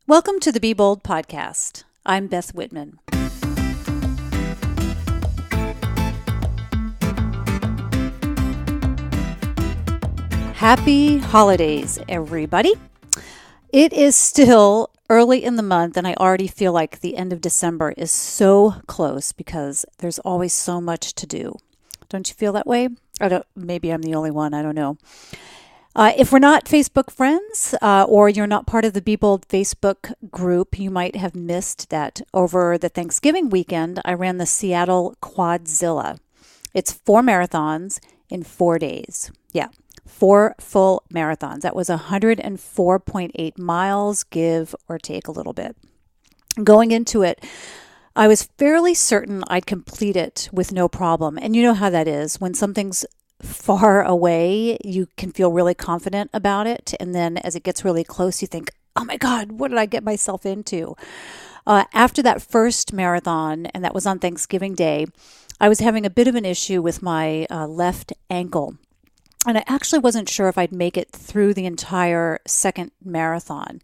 Welcome to the Be Bold podcast. I'm Beth Whitman. Happy holidays, everybody. It is still early in the month, and I already feel like the end of December is so close because there's always so much to do. Don't you feel that way? Maybe I'm the only one. I don't know. If we're not Facebook friends or you're not part of the Be Bold Facebook group, you might have missed that over the Thanksgiving weekend, I ran the Seattle Quadzilla. It's 4 marathons in 4 days. Yeah, 4 full marathons. That was 104.8 miles, give or take a little bit. Going into it, I was fairly certain I'd complete it with no problem. And you know how that is. When something's far away, you can feel really confident about it. And then as it gets really close, you think, oh my God, what did I get myself into? After that first marathon, and that was on Thanksgiving Day, I was having a bit of an issue with my left ankle. And I actually wasn't sure if I'd make it through the entire second marathon.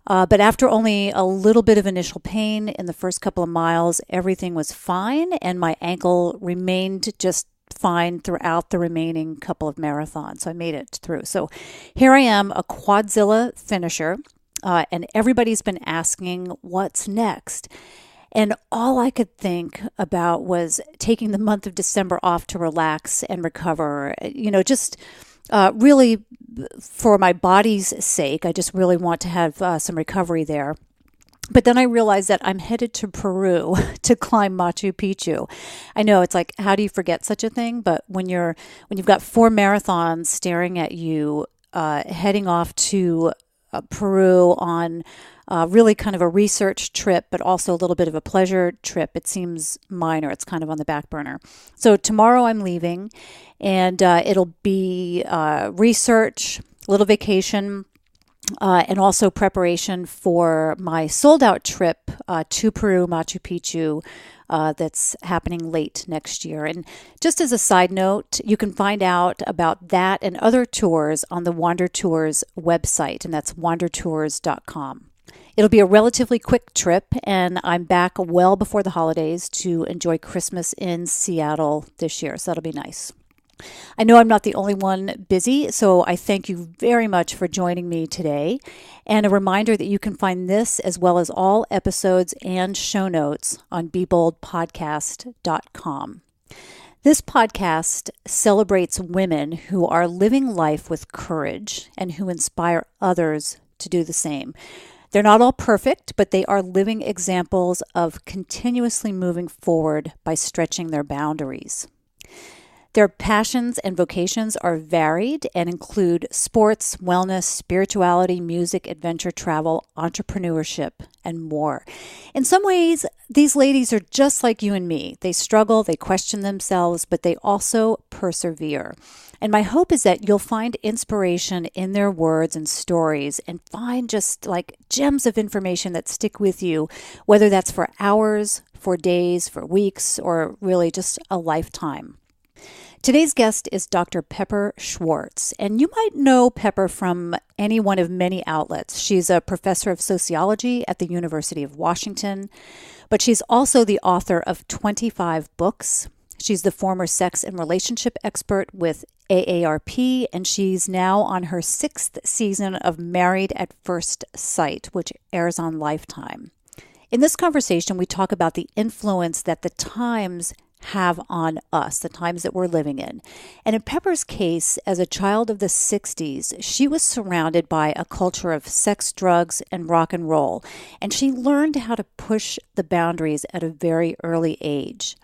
But after only a little bit of initial pain in the first couple of miles, everything was fine, and my ankle remained just fine throughout the remaining couple of marathons. So I made it through. So here I am, a Quadzilla finisher, and everybody's been asking what's next. And all I could think about was taking the month of December off to relax and recover, just really for my body's sake. I just really want to have some recovery there. But then I realized that I'm headed to Peru to climb Machu Picchu. I know it's like, how do you forget such a thing? But when you've got 4 marathons staring at you, heading off to Peru on really kind of a research trip, but also a little bit of a pleasure trip, it seems minor. It's kind of on the back burner. So tomorrow I'm leaving, and it'll be research, a little vacation, and also preparation for my sold-out trip to Peru, Machu Picchu, that's happening late next year. And just as a side note, you can find out about that and other tours on the Wander Tours website, and that's wandertours.com. It'll be a relatively quick trip, and I'm back well before the holidays to enjoy Christmas in Seattle this year, so that'll be nice. I know I'm not the only one busy, so I thank you very much for joining me today. And a reminder that you can find this as well as all episodes and show notes on BeBoldPodcast.com. This podcast celebrates women who are living life with courage and who inspire others to do the same. They're not all perfect, but they are living examples of continuously moving forward by stretching their boundaries. Their passions and vocations are varied and include sports, wellness, spirituality, music, adventure, travel, entrepreneurship, and more. In some ways, these ladies are just like you and me. They struggle, they question themselves, but they also persevere. And my hope is that you'll find inspiration in their words and stories and find just like gems of information that stick with you, whether that's for hours, for days, for weeks, or really just a lifetime. Today's guest is Dr. Pepper Schwartz, and you might know Pepper from any one of many outlets. She's a professor of sociology at the University of Washington, but she's also the author of 25 books. She's the former sex and relationship expert with AARP, and she's now on her 6th season of Married at First Sight, which airs on Lifetime. In this conversation, we talk about the influence that the times have on us, the times that we're living in. And in Pepper's case, as a child of the 60s, she was surrounded by a culture of sex, drugs, and rock and roll. And she learned how to push the boundaries at a very early age.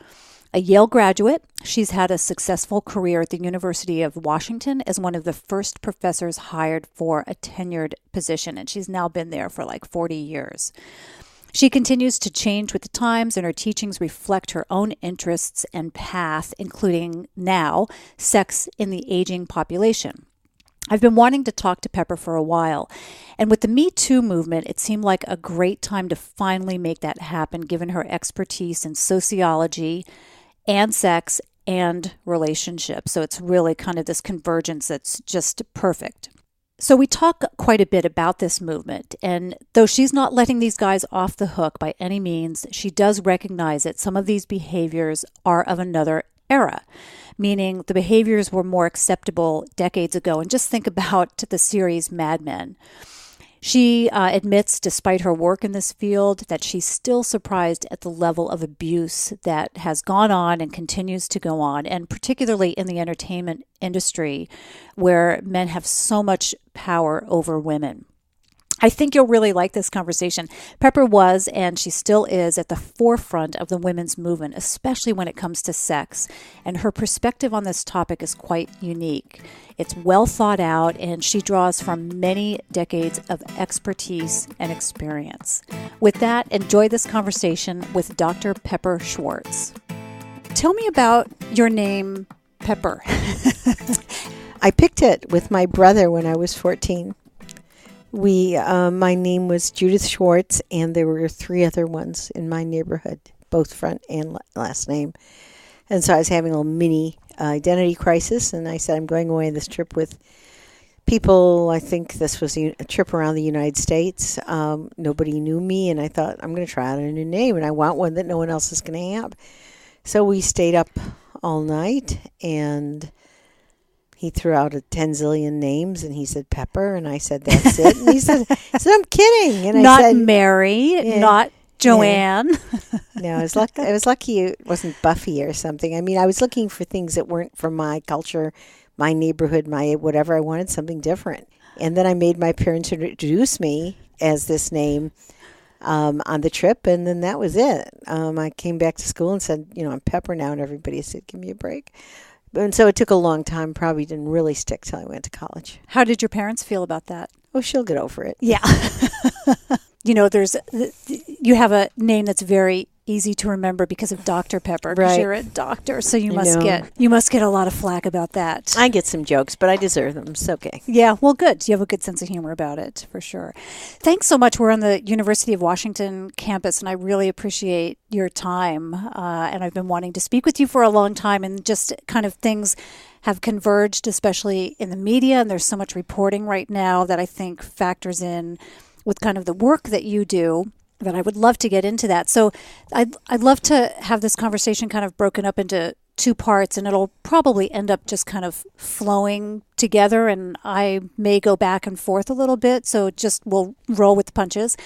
A Yale graduate, she's had a successful career at the University of Washington as one of the first professors hired for a tenured position. And she's now been there for like 40 years. She continues to change with the times, and her teachings reflect her own interests and path, including now sex in the aging population. I've been wanting to talk to Pepper for a while, and with the MeToo movement, it seemed like a great time to finally make that happen, given her expertise in sociology and sex and relationships. So it's really kind of this convergence that's just perfect. So we talk quite a bit about this movement, and though she's not letting these guys off the hook by any means, she does recognize that some of these behaviors are of another era, meaning the behaviors were more acceptable decades ago. And just think about the series Mad Men. She admits, despite her work in this field, that she's still surprised at the level of abuse that has gone on and continues to go on, and particularly in the entertainment industry, where men have so much power over women. I think you'll really like this conversation. Pepper was, and she still is, at the forefront of the women's movement, especially when it comes to sex. And her perspective on this topic is quite unique. It's well thought out, and she draws from many decades of expertise and experience. With that, enjoy this conversation with Dr. Pepper Schwartz. Tell me about your name, Pepper. I picked it with my brother when I was 14. My name was Judith Schwartz, and there were 3 other ones in my neighborhood, both front and last name. And so I was having a little mini identity crisis, and I said, I'm going away on this trip with people. I think this was a trip around the United States. Nobody knew me, and I thought, I'm going to try out a new name, and I want one that no one else is going to have. So we stayed up all night, and he threw out 10 zillion names, and he said Pepper, and I said, that's it. And he said I'm kidding. And not I said, Mary, yeah, not Joanne. Yeah. No, I was lucky it wasn't Buffy or something. I mean, I was looking for things that weren't from my culture, my neighborhood, my whatever. I wanted something different. And then I made my parents introduce me as this name on the trip, and then that was it. I came back to school and said, I'm Pepper now, and everybody said, give me a break. And so it took a long time, probably didn't really stick till I went to college. How did your parents feel about that? Oh, she'll get over it. Yeah. You have a name that's very easy to remember because of Dr. Pepper, because right. You're a doctor, so you must get a lot of flack about that. I get some jokes, but I deserve them. It's okay. Yeah, well, good. You have a good sense of humor about it, for sure. Thanks so much. We're on the University of Washington campus, and I really appreciate your time. And I've been wanting to speak with you for a long time, and just kind of things have converged, especially in the media, and there's so much reporting right now that I think factors in with kind of the work that you do, that I would love to get into that. So I'd love to have this conversation kind of broken up into 2 parts, and it'll probably end up just kind of flowing together, and I may go back and forth a little bit, so just we'll roll with the punches.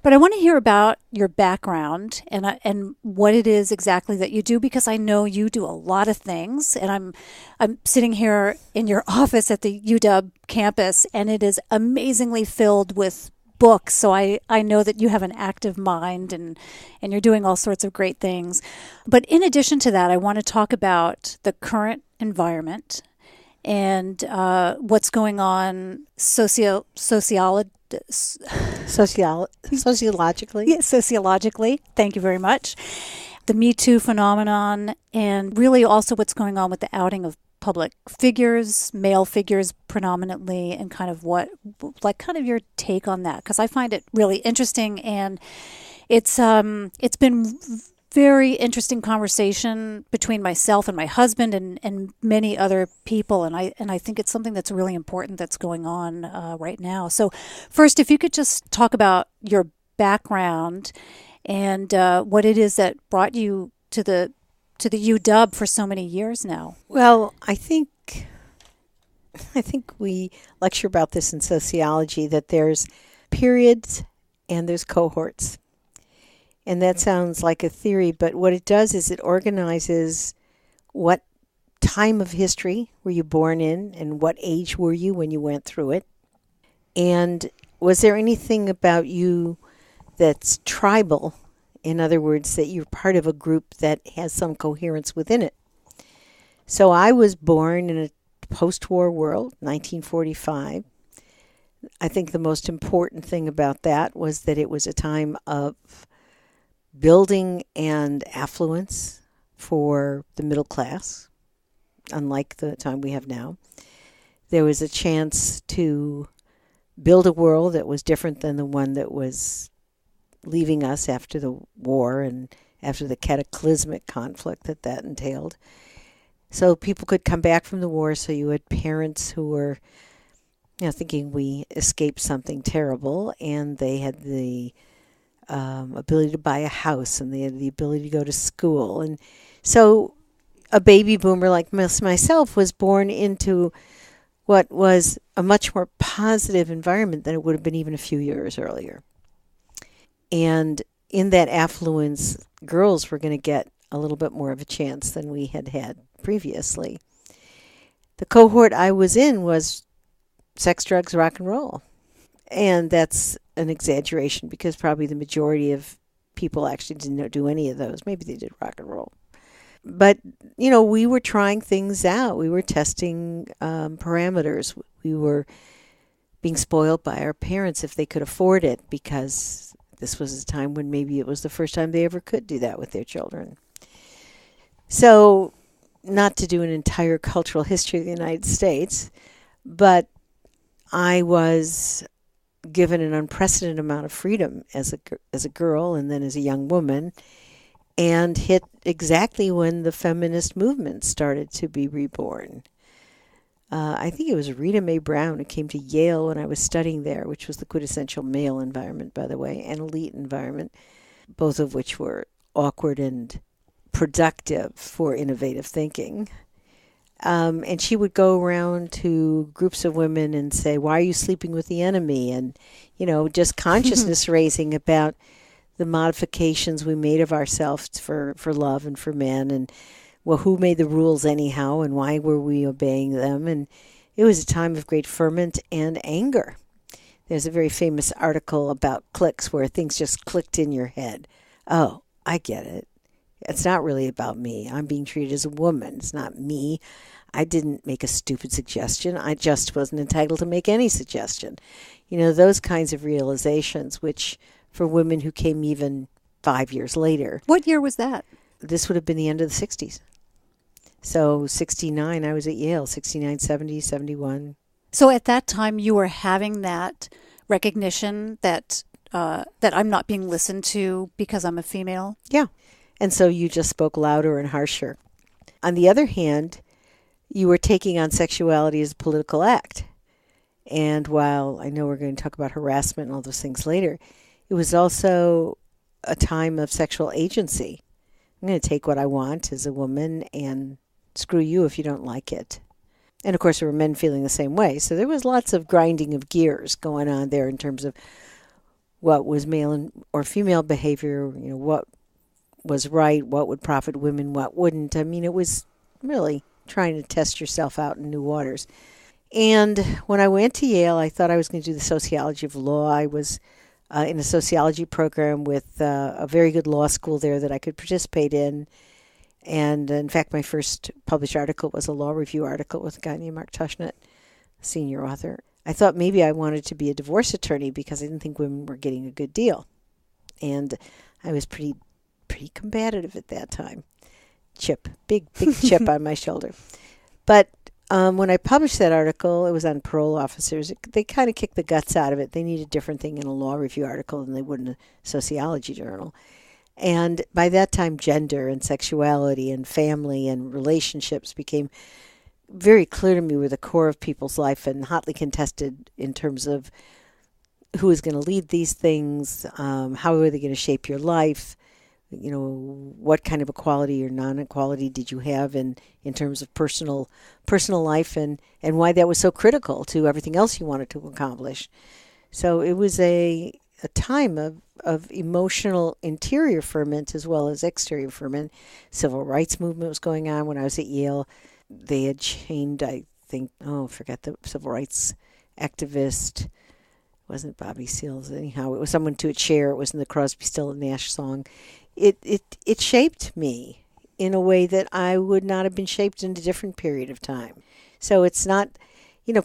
But I want to hear about your background and what it is exactly that you do, because I know you do a lot of things, and I'm sitting here in your office at the UW campus, and it is amazingly filled with books. So I know that you have an active mind, and you're doing all sorts of great things. But in addition to that, I want to talk about the current environment and what's going on sociologically. Yeah, sociologically. Thank you very much. The MeToo phenomenon, and really also what's going on with the outing of public figures, male figures predominantly, and kind of your take on that, because I find it really interesting, and it's been very interesting conversation between myself and my husband and many other people, and I think it's something that's really important that's going on right now. So first, if you could just talk about your background and what it is that brought you to the UW for so many years now. Well, I think we lecture about this in sociology, that there's periods and there's cohorts. And that sounds like a theory, but what it does is it organizes what time of history were you born in, and what age were you when you went through it. And was there anything about you that's tribal? In other words, that you're part of a group that has some coherence within it. So I was born in a post-war world, 1945. I think the most important thing about that was that it was a time of building and affluence for the middle class, unlike the time we have now. There was a chance to build a world that was different than the one that was leaving us after the war and after the cataclysmic conflict that entailed. So people could come back from the war, so you had parents who were thinking we escaped something terrible, and they had the ability to buy a house, and they had the ability to go to school. And so a baby boomer like myself was born into what was a much more positive environment than it would have been even a few years earlier. And in that affluence, girls were going to get a little bit more of a chance than we had had previously. The cohort I was in was sex, drugs, rock and roll. And that's an exaggeration because probably the majority of people actually didn't do any of those. Maybe they did rock and roll. But, we were trying things out. We were testing parameters. We were being spoiled by our parents if they could afford it, because this was a time when maybe it was the first time they ever could do that with their children. So, not to do an entire cultural history of the United States, but I was given an unprecedented amount of freedom as a girl and then as a young woman, and hit exactly when the feminist movement started to be reborn. I think it was Rita Mae Brown who came to Yale when I was studying there, which was the quintessential male environment, by the way, and elite environment, both of which were awkward and productive for innovative thinking. And she would go around to groups of women and say, "Why are you sleeping with the enemy?" And, just consciousness raising about the modifications we made of ourselves for love and for men, and, well, who made the rules anyhow, and why were we obeying them? And it was a time of great ferment and anger. There's a very famous article about clicks where things just clicked in your head. Oh, I get it. It's not really about me. I'm being treated as a woman. It's not me. I didn't make a stupid suggestion. I just wasn't entitled to make any suggestion. Those kinds of realizations, which for women who came even 5 years later. What year was that? This would have been the end of the 60s. So 69, I was at Yale, 69, 70, 71. So at that time, you were having that recognition that I'm not being listened to because I'm a female? Yeah. And so you just spoke louder and harsher. On the other hand, you were taking on sexuality as a political act. And while I know we're going to talk about harassment and all those things later, it was also a time of sexual agency. I'm going to take what I want as a woman and screw you if you don't like it. And of course, there were men feeling the same way. So there was lots of grinding of gears going on there in terms of what was male or female behavior, what was right, what would profit women, what wouldn't. I mean, it was really trying to test yourself out in new waters. And when I went to Yale, I thought I was going to do the sociology of law. I was in a sociology program with a very good law school there that I could participate in. And in fact, my first published article was a law review article with a guy named Mark Tushnet, senior author. I thought maybe I wanted to be a divorce attorney because I didn't think women were getting a good deal. And I was pretty combative at that time. Big chip on my shoulder. But when I published that article, it was on parole officers. They kind of kicked the guts out of it. They needed a different thing in a law review article than they would in a sociology journal. And by that time, gender and sexuality and family and relationships became very clear to me were the core of people's life and hotly contested in terms of who is going to lead these things, how are they going to shape your life, what kind of equality or non-equality did you have in terms of personal life, and why that was so critical to everything else you wanted to accomplish. So it was a time of emotional interior ferment as well as exterior ferment. Civil rights movement was going on when I was at Yale. They had chained, I think, forget the civil rights activist. It wasn't Bobby Seals. Anyhow, it was someone to a chair. It was in the Crosby, Still and Nash song. It shaped me in a way that I would not have been shaped in a different period of time. So it's not,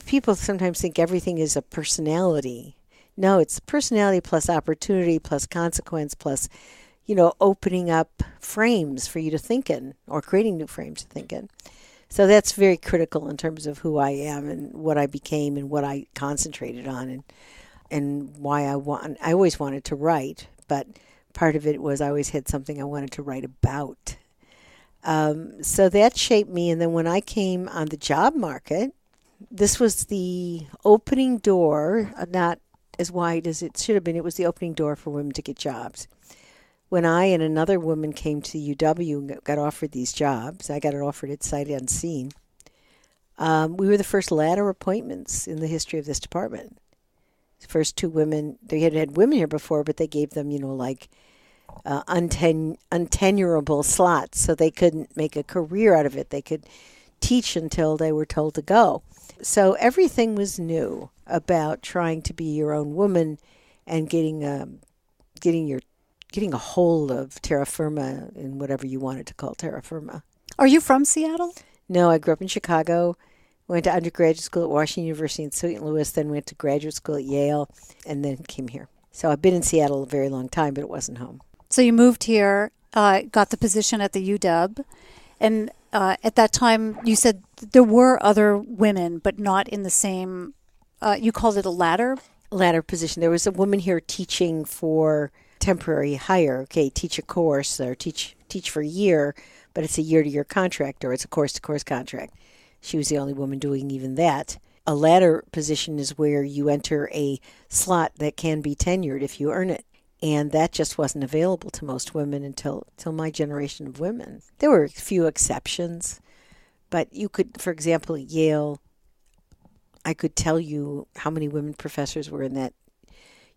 people sometimes think everything is a personality. No, it's personality plus opportunity plus consequence plus, opening up frames for you to think in or creating new frames to think in. So that's very critical in terms of who I am and what I became and what I concentrated on and why I always wanted to write, but part of it was I always had something I wanted to write about. So that shaped me. And then when I came on the job market, this was the opening door, not as wide as it should have been. It was the opening door for women to get jobs. When I and another woman came to UW and got offered these jobs, I got it offered at sight unseen. We were the first ladder appointments in the history of this department. The first two women, they had women here before, but they gave them, untenurable slots so they couldn't make a career out of it. They could teach until they were told to go. So everything was new about trying to be your own woman and getting a hold of terra firma in whatever you wanted to call terra firma. Are you from Seattle? No, I grew up in Chicago. Went to undergraduate school at Washington University in St. Louis, then went to graduate school at Yale, and then came here. So I've been in Seattle a very long time, but it wasn't home. So you moved here, got the position at the UW, and at that time you said there were other women, but not in the same, you called it a ladder? Ladder position. There was a woman here teaching for temporary hire. Okay, teach a course or teach for a year, but it's a year-to-year contract or it's a course-to-course contract. She was the only woman doing even that. A ladder position is where you enter a slot that can be tenured if you earn it. And that just wasn't available to most women until my generation of women. There were a few exceptions, but you could, for example, at Yale, I could tell you how many women professors were in that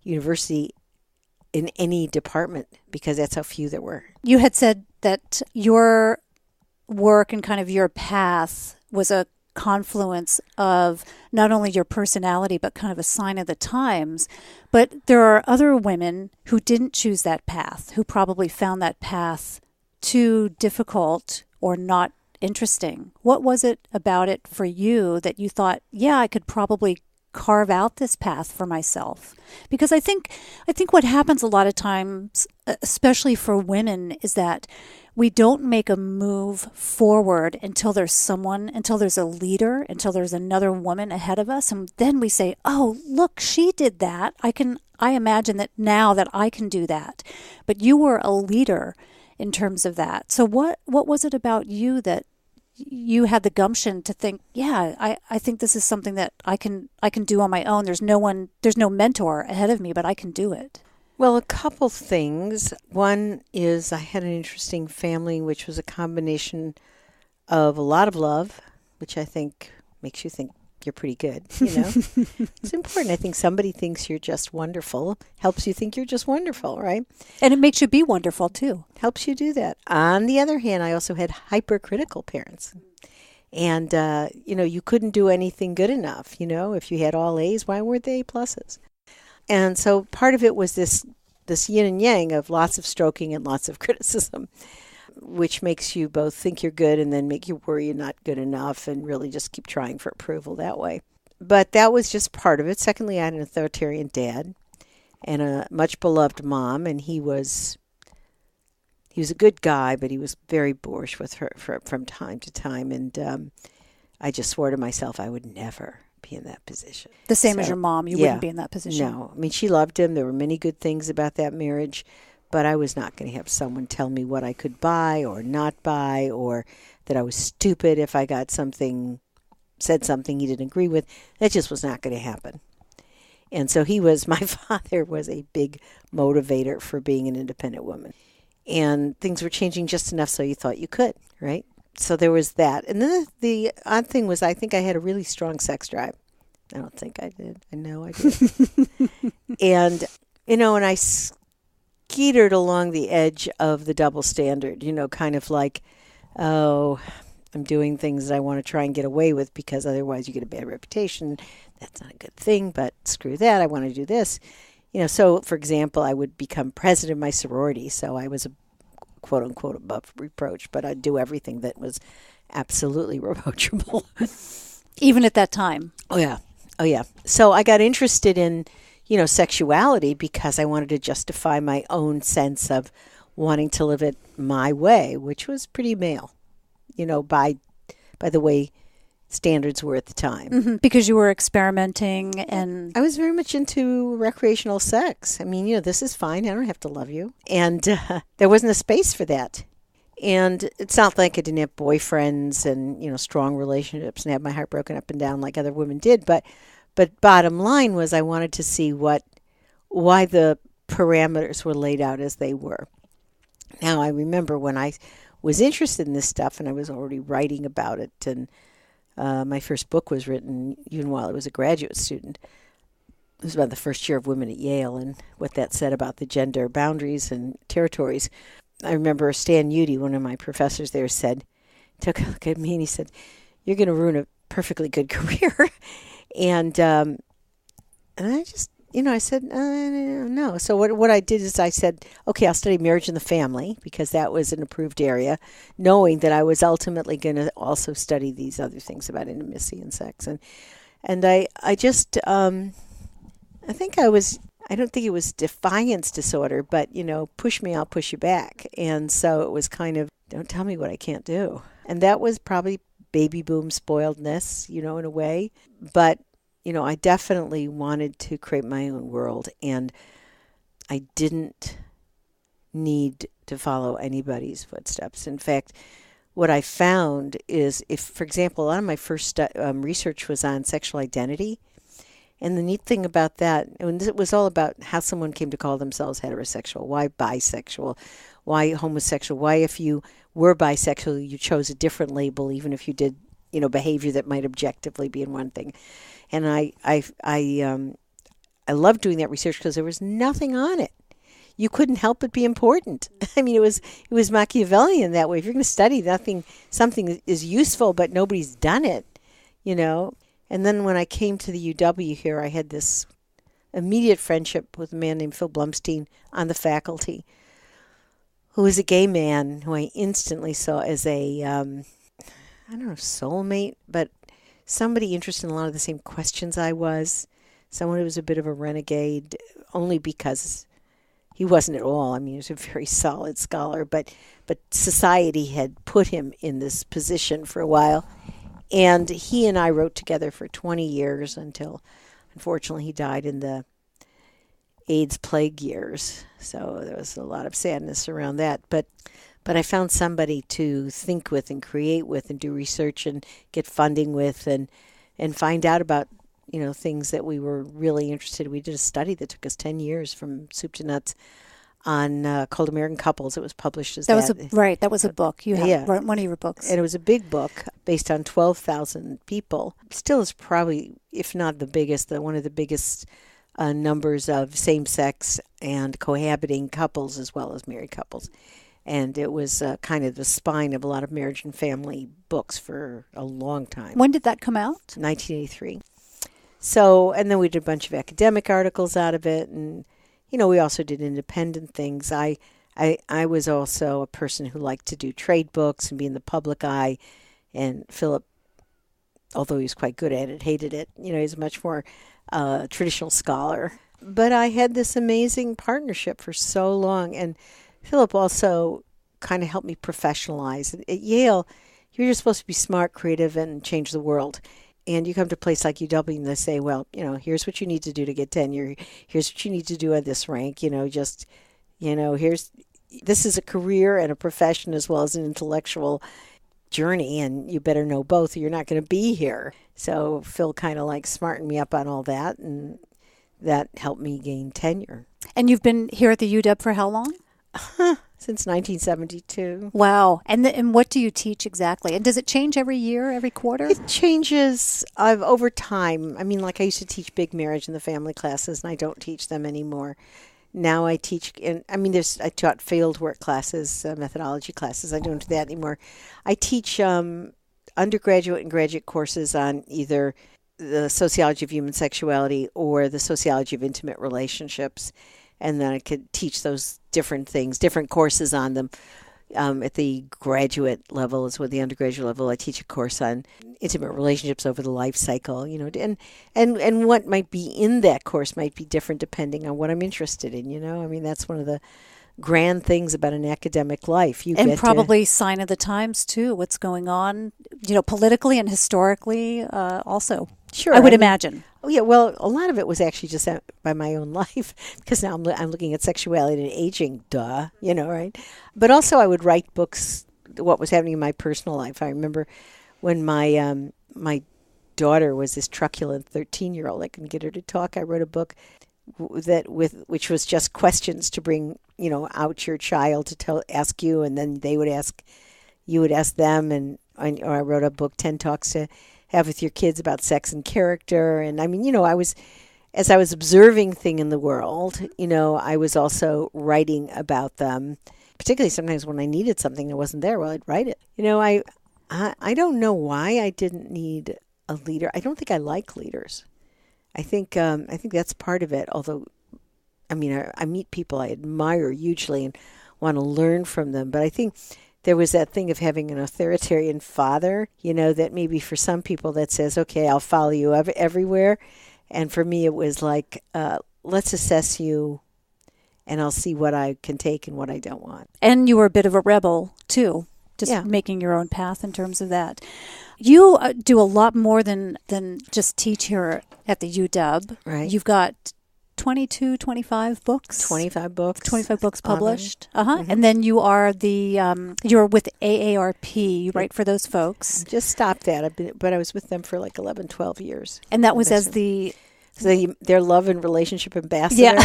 university in any department because that's how few there were. You had said that your work and kind of your path was a confluence of not only your personality, but kind of a sign of the times. But there are other women who didn't choose that path, who probably found that path too difficult or not interesting. What was it about it for you that you thought, yeah, I could probably carve out this path for myself? Because I think what happens a lot of times, especially for women, is that we don't make a move forward until there's a leader, until there's another woman ahead of us. And then we say, oh, look, she did that. I imagine that now that I can do that. But you were a leader in terms of that. So what was it about you that you had the gumption to think, yeah, I think this is something that I can do on my own. There's no mentor ahead of me, but I can do it. Well, a couple things. One is I had an interesting family, which was a combination of a lot of love, which I think makes you think you're pretty good, It's important. I think somebody thinks you're just wonderful, helps you think you're just wonderful, right? And it makes you be wonderful, too. Helps you do that. On the other hand, I also had hypercritical parents. And, you couldn't do anything good enough, If you had all A's, why weren't they A pluses? And so part of it was this yin and yang of lots of stroking and lots of criticism, which makes you both think you're good and then make you worry you're not good enough and really just keep trying for approval that way. But that was just part of it. Secondly, I had an authoritarian dad and a much beloved mom, and he was a good guy, but he was very boorish with her from time to time. And I just swore to myself I would never be in that position. The same as your mom, you wouldn't be in that position. No. I mean, she loved him. There were many good things about that marriage, but I was not going to have someone tell me what I could buy or not buy, or that I was stupid if I got said something he didn't agree with. That just was not going to happen. And so my father was a big motivator for being an independent woman. And things were changing just enough so you thought you could, right? So there was that. And then the odd thing was I think I had a really strong sex drive. I don't think I did. I know I did. And, and I skeetered along the edge of the double standard, kind of like, oh, I'm doing things that I want to try and get away with because otherwise you get a bad reputation. That's not a good thing, but screw that. I want to do this. So, for example, I would become president of my sorority. So I was a quote unquote above reproach, but I'd do everything that was absolutely reproachable. Even at that time? Oh, yeah. So I got interested in, sexuality because I wanted to justify my own sense of wanting to live it my way, which was pretty male, by the way standards were at the time. Mm-hmm. Because you were experimenting and... I was very much into recreational sex. I mean, this is fine. I don't have to love you. And there wasn't a space for that. And it's not like I didn't have boyfriends and, strong relationships and have my heart broken up and down like other women did. But bottom line was I wanted to see why the parameters were laid out as they were. Now, I remember when I was interested in this stuff and I was already writing about it, and my first book was written even while I was a graduate student. It was about the first year of women at Yale and what that said about the gender boundaries and territories. I remember Stan Udy, one of my professors there, took a look at me and he said, "You're going to ruin a perfectly good career." And I just, I said, no. So what I did is I said, okay, I'll study marriage and the family because that was an approved area, knowing that I was ultimately going to also study these other things about intimacy and sex. And I just, I don't think it was defiance disorder, but, push me, I'll push you back. And so it was kind of, don't tell me what I can't do. And that was probably baby boom spoiledness, in a way. But, I definitely wanted to create my own world, and I didn't need to follow anybody's footsteps. In fact, what I found is if, for example, a lot of my first research was on sexual identity. And the neat thing about that, and it was all about how someone came to call themselves heterosexual, why bisexual, why homosexual, why if you were bisexual, you chose a different label, even if you did, behavior that might objectively be in one thing. And I loved doing that research because there was nothing on it. You couldn't help but be important. I mean, it was Machiavellian that way. If you're going to study something that is useful, but nobody's done it, And then when I came to the UW here, I had this immediate friendship with a man named Phil Blumstein on the faculty, who was a gay man who I instantly saw as a, soulmate, but somebody interested in a lot of the same questions I was. Someone who was a bit of a renegade, only because he wasn't at all. I mean, he was a very solid scholar, but society had put him in this position for a while. And he and I wrote together for 20 years until, unfortunately, he died in the AIDS plague years. So there was a lot of sadness around that. But I found somebody to think with and create with and do research and get funding with and find out about, things that we were really interested in. We did a study that took us 10 years from soup to nuts on called American Couples. It was published as that. That was a book. You have one of your books. And it was a big book based on 12,000 people. Still is probably, if not the biggest, one of the biggest numbers of same-sex and cohabiting couples as well as married couples. And it was kind of the spine of a lot of marriage and family books for a long time. When did that come out? 1983. So, and then we did a bunch of academic articles out of it, and we also did independent things. I was also a person who liked to do trade books and be in the public eye. And Philip, although he was quite good at it, hated it. He's a much more traditional scholar. But I had this amazing partnership for so long. And Philip also kind of helped me professionalize. At Yale, you're just supposed to be smart, creative, and change the world. And you come to a place like UW and they say, well, here's what you need to do to get tenure. Here's what you need to do at this rank. This is a career and a profession as well as an intellectual journey. And you better know both or you're not going to be here. So Phil kind of smartened me up on all that. And that helped me gain tenure. And you've been here at the UW for how long? Since 1972. Wow. And what do you teach exactly? And does it change every year, every quarter? It changes over time. I mean, I used to teach big marriage in the family classes, and I don't teach them anymore. Now I teach, I taught field work classes, methodology classes. I don't do that anymore. I teach undergraduate and graduate courses on either the sociology of human sexuality or the sociology of intimate relationships. And then I could teach those different things, different courses on them. At the graduate level, as well, the undergraduate level, I teach a course on intimate relationships over the life cycle, and what might be in that course might be different depending on what I'm interested in, that's one of the grand things about an academic life. And probably sign of the times, too, what's going on, politically and historically also. Sure. I would imagine. Oh, yeah. Well, a lot of it was actually just by my own life because now I'm looking at sexuality and aging, right? But also I would write books what was happening in my personal life. I remember when my daughter was this truculent 13-year-old. I couldn't get her to talk. I wrote a book which was just questions to bring, out your child to ask you, and then you would ask them, or I wrote a book, 10 Talks to Have with Your Kids about Sex and Character. And I mean, as I was observing things in the world, I was also writing about them, particularly sometimes when I needed something that wasn't there, well, I'd write it. I don't know why I didn't need a leader. I don't think I like leaders. I think that's part of it. Although, I mean, I meet people I admire hugely and want to learn from them. But I think there was that thing of having an authoritarian father, that maybe for some people that says, okay, I'll follow you everywhere. And for me, it was like, let's assess you and I'll see what I can take and what I don't want. And you were a bit of a rebel, too. Just making your own path in terms of that. You do a lot more than just teach here at the UW. Right. You've got 25 books. 25 books. 25 books published. Mm-hmm. And then you are you're with AARP. You write for those folks. Just stopped that, but I was with them for like 11, 12 years. And that was as their love and relationship ambassador,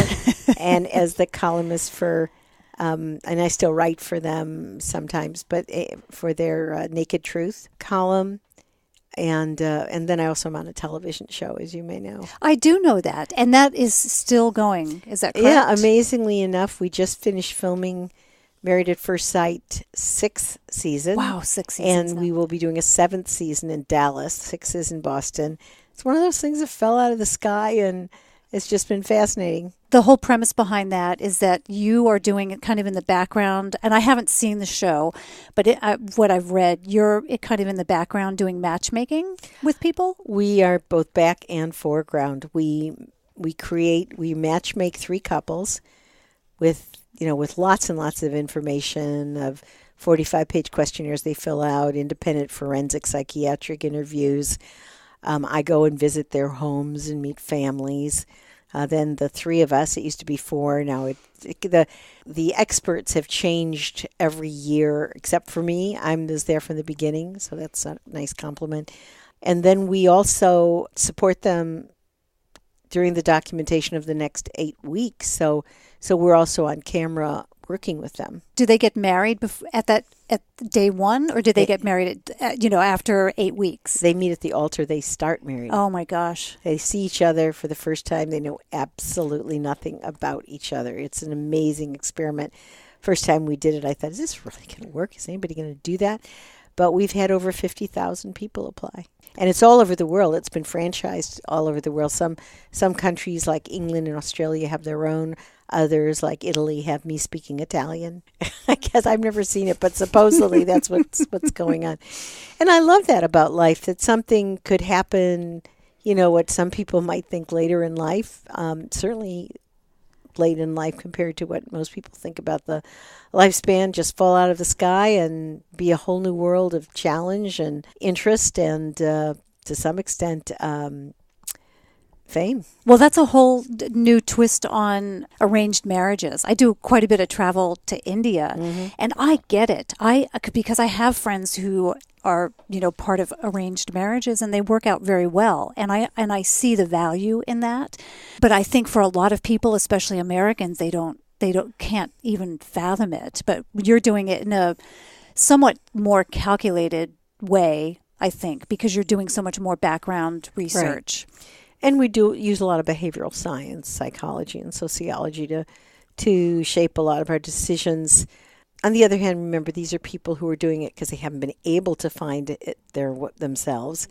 and as the columnist for. And I still write for them sometimes, but for their Naked Truth column, and then I also am on a television show, as you may know. I do know that, and that is still going. Is that correct? Yeah, amazingly enough, we just finished filming Married at First Sight 6th season. Wow, 6 seasons. And we will be doing a 7th season in Dallas. 6 is in Boston. It's one of those things that fell out of the sky, and it's just been fascinating. The whole premise behind that is that you are doing it kind of in the background, and I haven't seen the show, but what I've read, you're kind of in the background doing matchmaking with people? We are both back and foreground. We matchmake 3 couples with lots and lots of information, of 45-page questionnaires they fill out, independent forensic psychiatric interviews. I go and visit their homes and meet families. Then the 3 of us, it used to be 4. Now the experts have changed every year, except for me. I was there from the beginning, so that's a nice compliment. And then we also support them during the documentation of the next 8 weeks. So we're also on camera working with them. Do they get married at day 1, or do they get married after 8 weeks? They meet at the altar. They start married. Oh my gosh! They see each other for the first time. They know absolutely nothing about each other. It's an amazing experiment. First time we did it, I thought, is this really going to work? Is anybody going to do that? But we've had over 50,000 people apply. And it's all over the world. It's been franchised all over the world. Some countries like England and Australia have their own. Others, like Italy, have me speaking Italian. I guess I've never seen it, but supposedly that's what's going on. And I love that about life, that something could happen, what some people might think later in life, certainly late in life compared to what most people think about the lifespan, just fall out of the sky and be a whole new world of challenge and interest and, to some extent, fame. Well, that's a whole new twist on arranged marriages. I do quite a bit of travel to India, and I get it. Because I have friends who are, part of arranged marriages, and they work out very well, and I see the value in that. But I think for a lot of people, especially Americans, they can't even fathom it. But you're doing it in a somewhat more calculated way, I think, because you're doing so much more background research. Right. And we do use a lot of behavioral science, psychology, and sociology to shape a lot of our decisions. On the other hand, remember, these are people who are doing it because they haven't been able to find it themselves.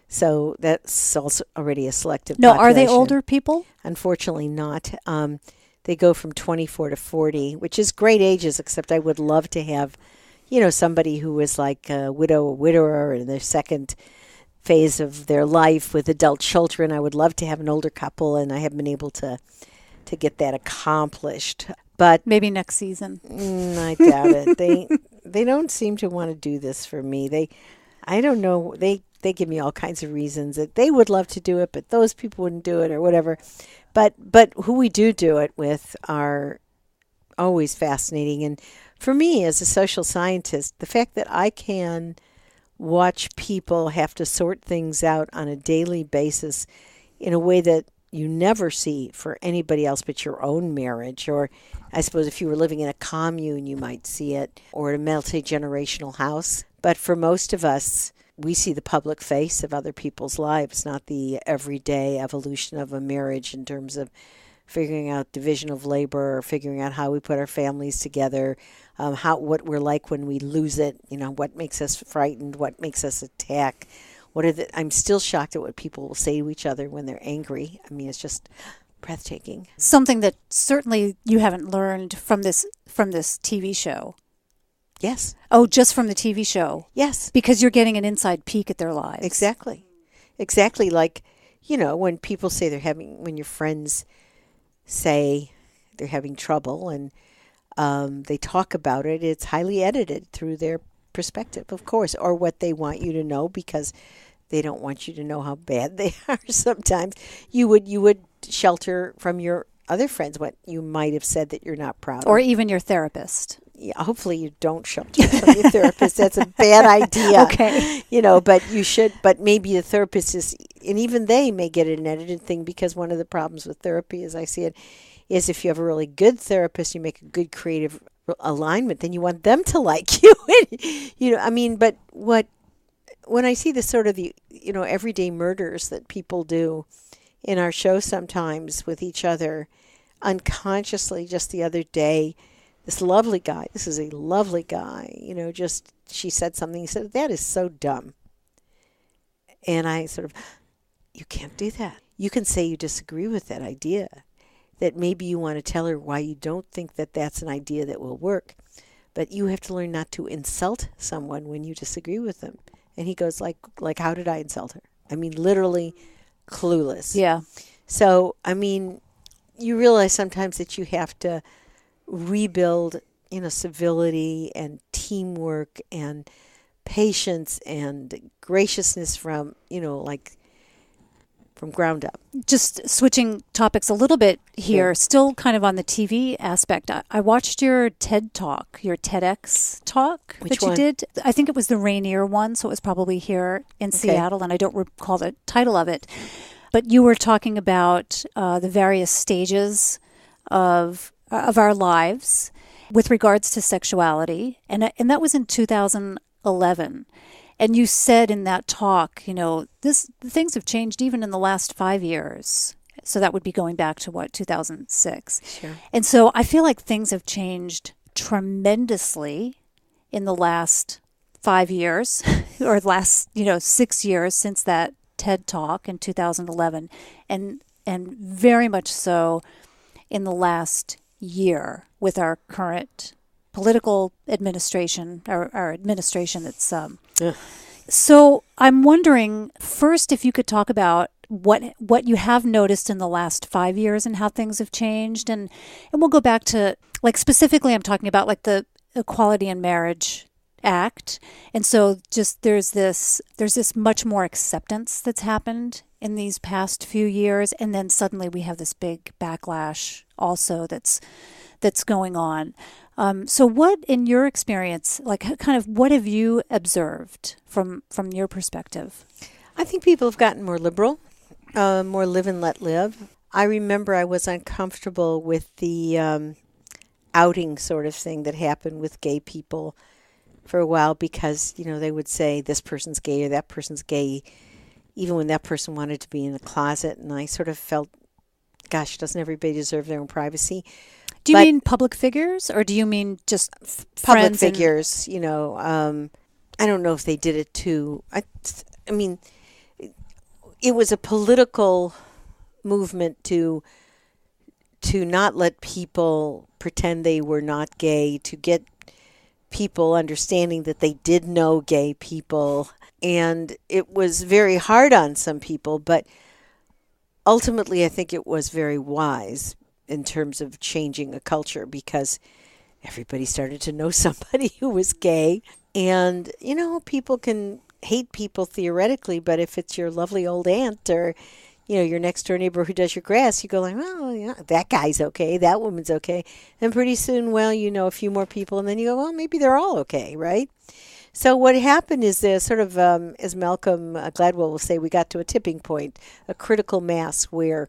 So that's also already a selective population. Are they older people? Unfortunately not. They go from 24 to 40, which is great ages, except I would love to have, somebody who was like a widow or widower in their second phase of their life with adult children. I would love to have an older couple, and I haven't been able to get that accomplished. But maybe next season. I doubt it. They don't seem to want to do this for me. I don't know. They give me all kinds of reasons that they would love to do it, but those people wouldn't do it or whatever. But who we do it with are always fascinating. And for me, as a social scientist, the fact that I can watch people have to sort things out on a daily basis in a way that you never see for anybody else but your own marriage. Or I suppose if you were living in a commune, you might see it, or a multi-generational house. But for most of us, we see the public face of other people's lives, not the everyday evolution of a marriage in terms of figuring out division of labor, or figuring out how we put our families together, what we're like when we lose it, what makes us frightened, what makes us attack. I'm still shocked at what people will say to each other when they're angry. I mean, it's just breathtaking. Something that certainly you haven't learned from this TV show. Yes. Oh, just from the TV show. Yes. Because you're getting an inside peek at their lives. Exactly. Exactly. Like, when people say when your friends say they're having trouble and they talk about it, it's highly edited through their perspective, of course, or what they want you to know, because they don't want you to know how bad they are. Sometimes you would shelter from your other friends what you might have said that you're not proud of. Or even your therapist. Yeah, hopefully you don't shelter from your therapist. That's a bad idea. Okay. But you should, but maybe the therapist is, and even they may get an edited thing, because one of the problems with therapy, as I see it, is if you have a really good therapist, you make a good creative alignment, then you want them to like you. But when I see the sort of the, everyday murders that people do in our show sometimes with each other unconsciously, just the other day, this is a lovely guy, she said something, he said, that is so dumb. And I you can't do that. You can say you disagree with that idea, that maybe you want to tell her why you don't think that that's an idea that will work. But you have to learn not to insult someone when you disagree with them. And he goes, like how did I insult her? I mean, literally clueless. Yeah. So, you realize sometimes that you have to rebuild, civility and teamwork and patience and graciousness from ground up. Just switching topics a little bit here, still kind of on the TV aspect. I watched your TED Talk, your TEDx talk that you did. I think it was the Rainier one, so it was probably here in Seattle, and I don't recall the title of it. But you were talking about the various stages of our lives with regards to sexuality, and that was in 2011. And you said in that talk, things have changed even in the last 5 years. So that would be going back to 2006. Sure. And so I feel like things have changed tremendously in the last 5 years or last, 6 years since that TED Talk in 2011, and very much so in the last year with our current political administration, our administration that's So I'm wondering first if you could talk about what you have noticed in the last 5 years and how things have changed, and we'll go back to specifically I'm talking about the Equality in Marriage Act. And so just there's this much more acceptance that's happened in these past few years, and then suddenly we have this big backlash also that's going on. So what, in your experience, what have you observed from your perspective? I think people have gotten more liberal, more live and let live. I remember I was uncomfortable with the outing sort of thing that happened with gay people for a while, because, they would say this person's gay or that person's gay, even when that person wanted to be in a closet. And I sort of felt, gosh, doesn't everybody deserve their own privacy? Do you mean public figures, or do you mean just public figures? I don't know if they did it too. I mean, it was a political movement to not let people pretend they were not gay, to get people understanding that they did know gay people. And it was very hard on some people, but ultimately I think it was very wise in terms of changing a culture, because everybody started to know somebody who was gay. And, people can hate people theoretically, but if it's your lovely old aunt or, your next door neighbor who does your grass, you go like, well, yeah, that guy's okay, that woman's okay. And pretty soon, well, a few more people, and then you go, well, maybe they're all okay, right? So what happened is there's sort of, as Malcolm Gladwell will say, we got to a tipping point, a critical mass where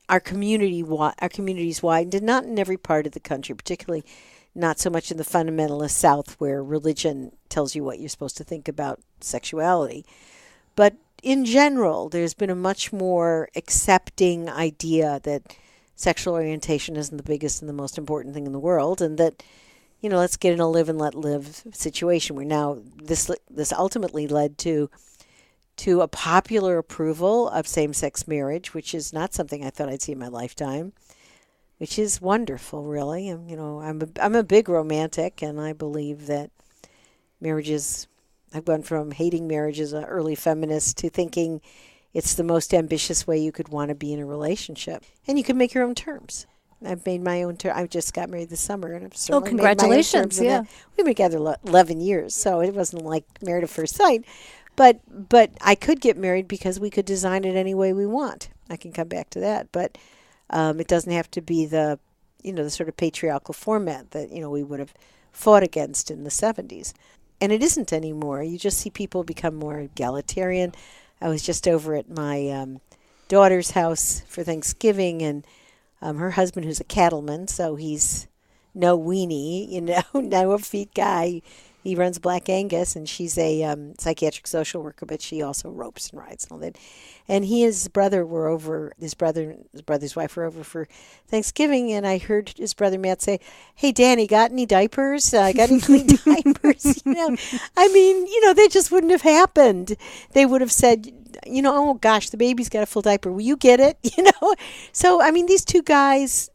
our communities widened, and not in every part of the country, particularly not so much in the fundamentalist South where religion tells you what you're supposed to think about sexuality. But in general, there's been a much more accepting idea that sexual orientation isn't the biggest and the most important thing in the world, and that let's get in a live and let live situation where now this ultimately led to a popular approval of same-sex marriage, which is not something I thought I'd see in my lifetime, which is wonderful, really. I'm a big romantic, and I believe that marriages, I've gone from hating marriage as an early feminist to thinking it's the most ambitious way you could want to be in a relationship. And you can make your own terms. I've made my own terms. I just got married this summer, and I've certainly congratulations! Made my own terms. Yeah, we've been together 11 years, so it wasn't like married at first sight. But I could get married because we could design it any way we want. I can come back to that, but it doesn't have to be the sort of patriarchal format that we would have fought against in the 70s, and it isn't anymore. You just see people become more egalitarian. I was just over at my daughter's house for Thanksgiving, and her husband, who's a cattleman, so he's no weenie, no effete guy. He runs Black Angus, and she's a psychiatric social worker, but she also ropes and rides and all that. And he and his brother were over, his brother's wife were over for Thanksgiving, and I heard his brother Matt say, "Hey, Danny, got any diapers? Got any clean diapers?" That just wouldn't have happened. They would have said, "Oh gosh, the baby's got a full diaper. Will you get it?" So, these two guys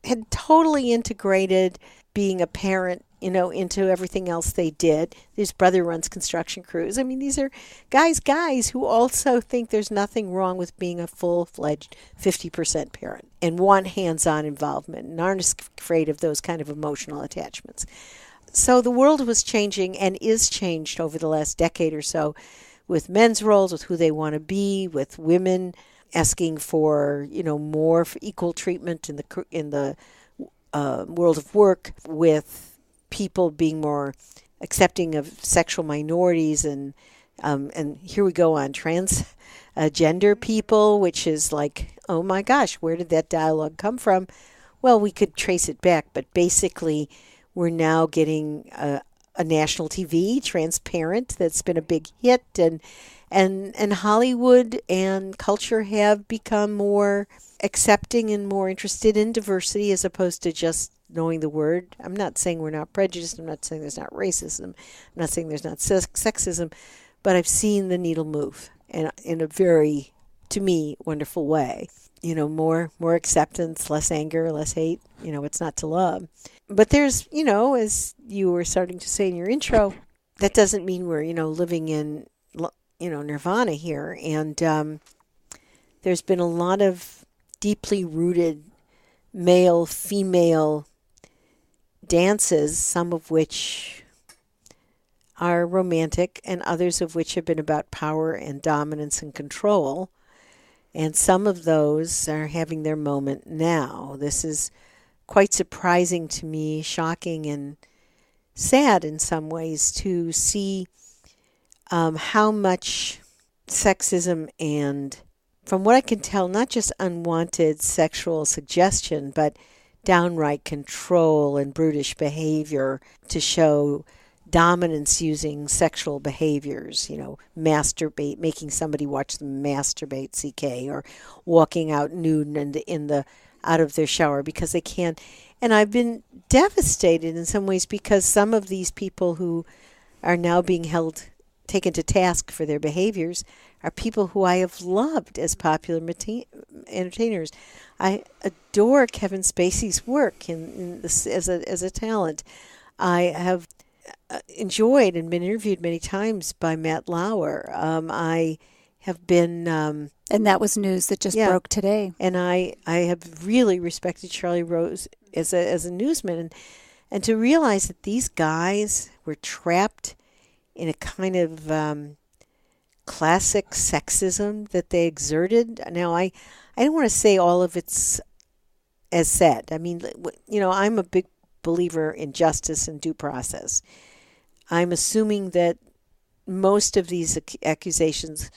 had totally integrated being a parent, into everything else they did. His brother runs construction crews. These are guys who also think there's nothing wrong with being a full-fledged 50% parent and want hands-on involvement and aren't afraid of those kind of emotional attachments. So the world was changing and is changed over the last decade or so with men's roles, with who they want to be, with women asking for, more for equal treatment in the world of work, with people being more accepting of sexual minorities, and here we go on transgender people, which is like, oh my gosh, where did that dialogue come from? Well, we could trace it back, but basically we're now getting a national TV, Transparent, that's been a big hit, and Hollywood and culture have become more accepting and more interested in diversity as opposed to just knowing the word. I'm not saying we're not prejudiced. I'm not saying there's not racism. I'm not saying there's not sexism. But I've seen the needle move in a very, to me, wonderful way. More acceptance, less anger, less hate. It's not to love. But there's, as you were starting to say in your intro, that doesn't mean we're, living in, nirvana here. And there's been a lot of deeply rooted male-female dances, some of which are romantic and others of which have been about power and dominance and control. And some of those are having their moment now. This is quite surprising to me, shocking and sad in some ways to see how much sexism and, from what I can tell, not just unwanted sexual suggestion, but downright control and brutish behavior to show dominance using sexual behaviors, masturbate, making somebody watch them masturbate, CK, or walking out nude out of their shower because they can. And I've been devastated in some ways because some of these people who are now being taken to task for their behaviors are people who I have loved as popular entertainers. I adore Kevin Spacey's work as a talent. I have enjoyed and been interviewed many times by Matt Lauer. I have been... and that was news that just broke today. And I have really respected Charlie Rose as a newsman. And to realize that these guys were trapped in a kind of classic sexism that they exerted. Now, I don't want to say all of it's as said. I mean, I'm a big believer in justice and due process. I'm assuming that most of these accusations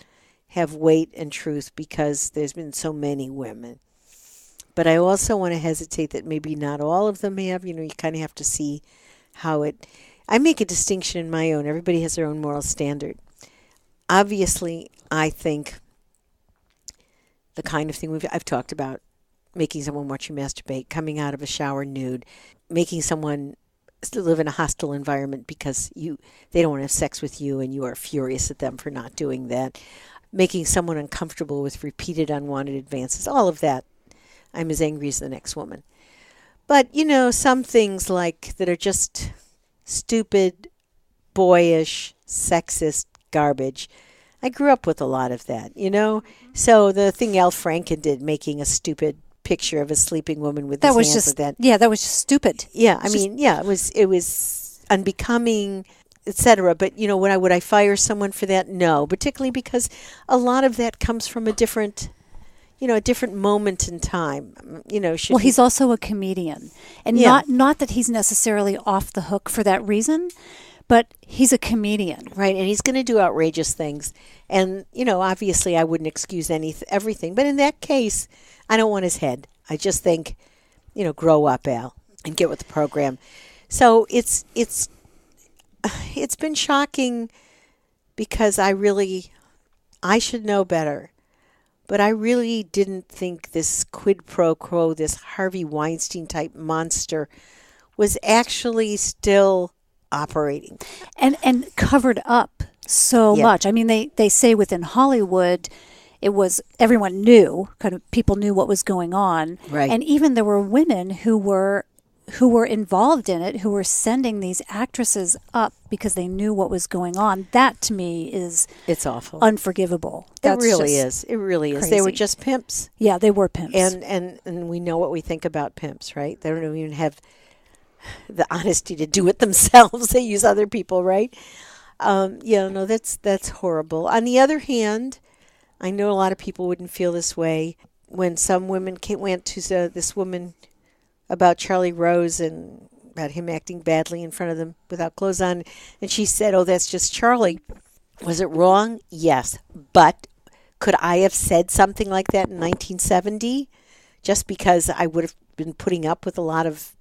have weight and truth because there's been so many women. But I also want to hesitate that maybe not all of them have. You kind of have to see how it... I make a distinction in my own. Everybody has their own moral standard. Obviously, I think the kind of thing I've talked about, making someone watch you masturbate, coming out of a shower nude, making someone live in a hostile environment because they don't want to have sex with you and you are furious at them for not doing that, making someone uncomfortable with repeated unwanted advances, all of that, I'm as angry as the next woman. But, some things like that are just stupid, boyish, sexist garbage. I grew up with a lot of that, So the thing Al Franken did, making a stupid picture of a sleeping woman with his hands with that. Yeah, that was just stupid. Yeah, it was unbecoming, etc. But, would I fire someone for that? No, particularly because a lot of that comes from a different moment in time. He's also a comedian. And not that he's necessarily off the hook for that reason, but he's a comedian. Right, and he's going to do outrageous things. And, obviously I wouldn't excuse everything. But in that case, I don't want his head. I just think, grow up, Al, and get with the program. So it's been shocking because I should know better. But I really didn't think this quid pro quo, this Harvey Weinstein type monster, was actually still operating. And covered up so much. I mean, they say within Hollywood, it was everyone knew, kind of people knew what was going on. Right. And even there were women who were involved in it, who were sending these actresses up because they knew what was going on. That to me it's awful, unforgivable. It really is. They were just pimps. Yeah, they were pimps. And we know what we think about pimps, right? They don't even have the honesty to do it themselves. They use other people, right? That's horrible. On the other hand, I know a lot of people wouldn't feel this way when some women went to this woman about Charlie Rose and about him acting badly in front of them without clothes on. And she said, oh, that's just Charlie. Was it wrong? Yes. But could I have said something like that in 1970 just because I would have been putting up with a lot of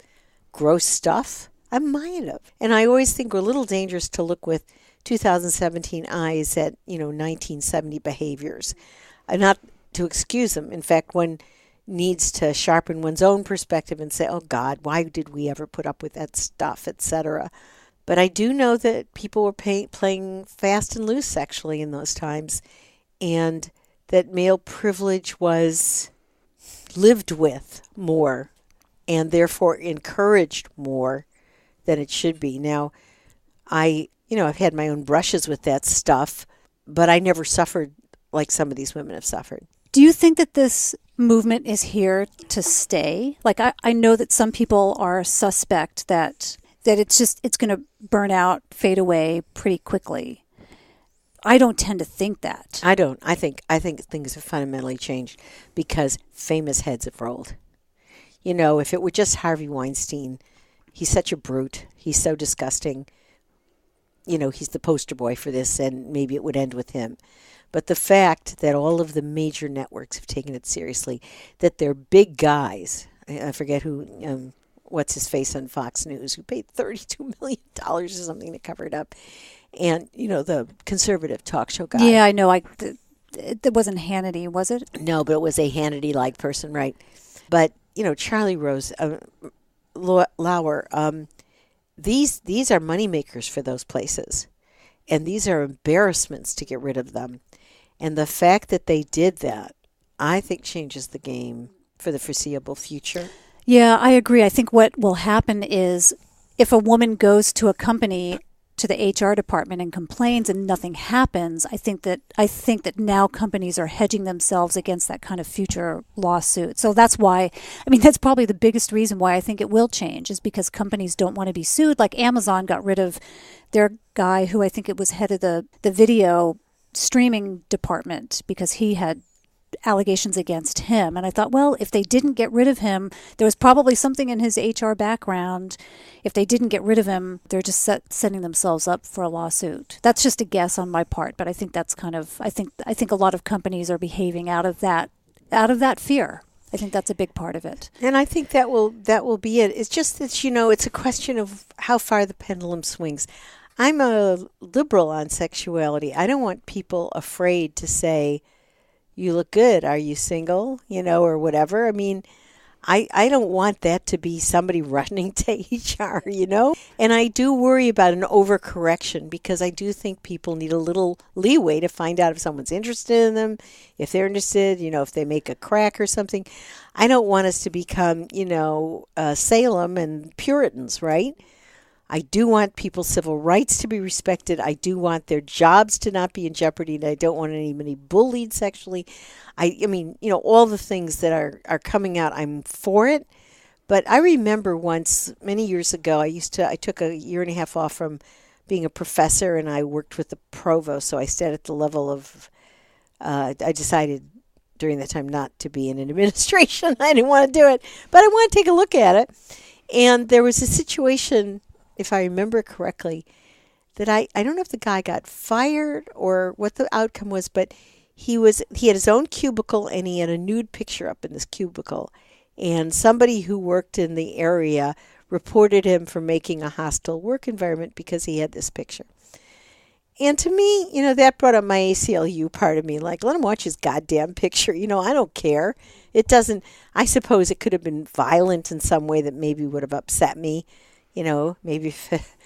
gross stuff? I might have. And I always think we're a little dangerous to look with 2017 eyes at, 1970 behaviors. Not to excuse them. In fact, one needs to sharpen one's own perspective and say, oh, God, why did we ever put up with that stuff, etc. But I do know that people were playing fast and loose sexually in those times, and that male privilege was lived with more and therefore encouraged more than it should be. Now, I've had my own brushes with that stuff, but I never suffered like some of these women have suffered. Do you think that this movement is here to stay? Like, I know that some people are suspect that it's going to burn out, fade away pretty quickly. I don't tend to think that. I don't. I think things have fundamentally changed because famous heads have rolled. If it were just Harvey Weinstein, he's such a brute. He's so disgusting. He's the poster boy for this, and maybe it would end with him. But the fact that all of the major networks have taken it seriously, that they're big guys, I forget who, what's his face on Fox News, who paid $32 million or something to cover it up, and, the conservative talk show guy. Yeah, I know. It wasn't Hannity, was it? No, but it was a Hannity-like person, right? But, Charlie Rose, Lauer, these are moneymakers for those places. And these are embarrassments to get rid of them. And the fact that they did that, I think, changes the game for the foreseeable future. Yeah, I agree. I think what will happen is if a woman goes to a company, to the HR department and complains and nothing happens, I think that now companies are hedging themselves against that kind of future lawsuit. So that's why, that's probably the biggest reason why I think it will change, is because companies don't want to be sued. Like Amazon got rid of their guy who I think it was head of the video streaming department because he had allegations against him. And I thought, well, if they didn't get rid of him, there was probably something in his HR background. If they didn't get rid of him, they're just setting themselves up for a lawsuit. That's just a guess on my part, but I think that's kind of, I think a lot of companies are behaving out of that fear. I think that's a big part of it. And I think that will be it. It's just that, it's a question of how far the pendulum swings. I'm a liberal on sexuality. I don't want people afraid to say, you look good. Are you single? Or whatever. I mean, I don't want that to be somebody running to HR, And I do worry about an overcorrection because I do think people need a little leeway to find out if someone's interested in them, if they're interested, if they make a crack or something. I don't want us to become, Salem and Puritans, right? I do want people's civil rights to be respected. I do want their jobs to not be in jeopardy. And I don't want anybody bullied sexually. I mean, all the things that are coming out, I'm for it. But I remember once, many years ago, I took a year and a half off from being a professor and I worked with the provost. So I stayed at the level of, I decided during that time not to be in an administration. I didn't want to do it, but I want to take a look at it. And there was a situation, if I remember correctly, that I don't know if the guy got fired or what the outcome was, but he had his own cubicle and he had a nude picture up in this cubicle. And somebody who worked in the area reported him for making a hostile work environment because he had this picture. And to me, that brought up my ACLU part of me, like, let him watch his goddamn picture. I don't care. It doesn't, I suppose it could have been violent in some way that maybe would have upset me. Maybe if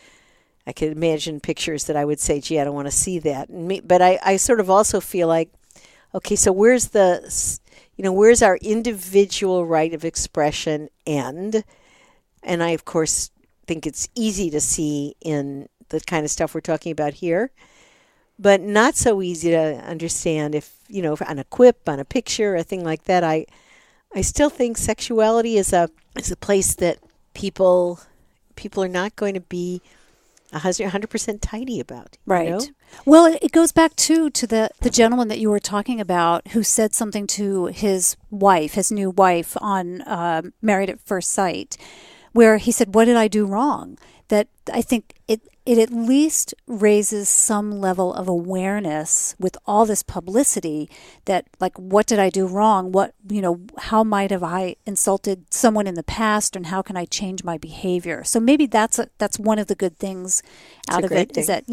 I could imagine pictures that I would say, gee, I don't want to see that. But I sort of also feel like, okay, so where's our individual right of expression end? And I, of course, think it's easy to see in the kind of stuff we're talking about here, but not so easy to understand if on a quip, on a picture, a thing like that. I still think sexuality is a place that people are not going to be 100% tidy about. Right. Well, it goes back to the gentleman that you were talking about who said something to his new wife on Married at First Sight, where he said, what did I do wrong? That I think it at least raises some level of awareness with all this publicity that, like, what did I do wrong? How might have I insulted someone in the past, and how can I change my behavior? So maybe that's one of the good things out of it, is that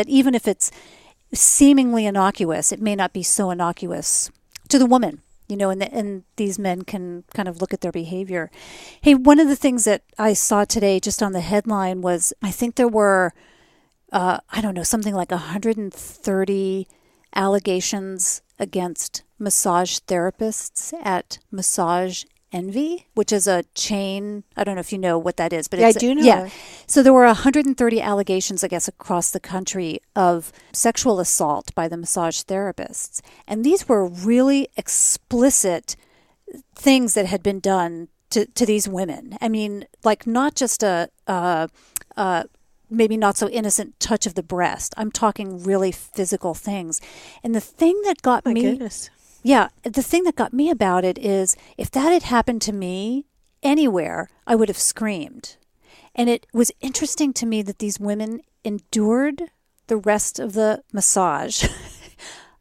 even if it's seemingly innocuous, it may not be so innocuous to the woman. And these men can kind of look at their behavior. Hey, one of the things that I saw today just on the headline was, I think there were, something like 130 allegations against massage therapists at Massage Envy, which is a chain. I don't know if you know what that is, but I do know. Yeah. So there were 130 allegations, I guess, across the country of sexual assault by the massage therapists. And these were really explicit things that had been done to these women. I mean, like, not just a maybe not so innocent touch of the breast. I'm talking really physical things. And the thing that got me... goodness. Yeah, the thing that got me about it is, if that had happened to me anywhere, I would have screamed. And it was interesting to me that these women endured the rest of the massage,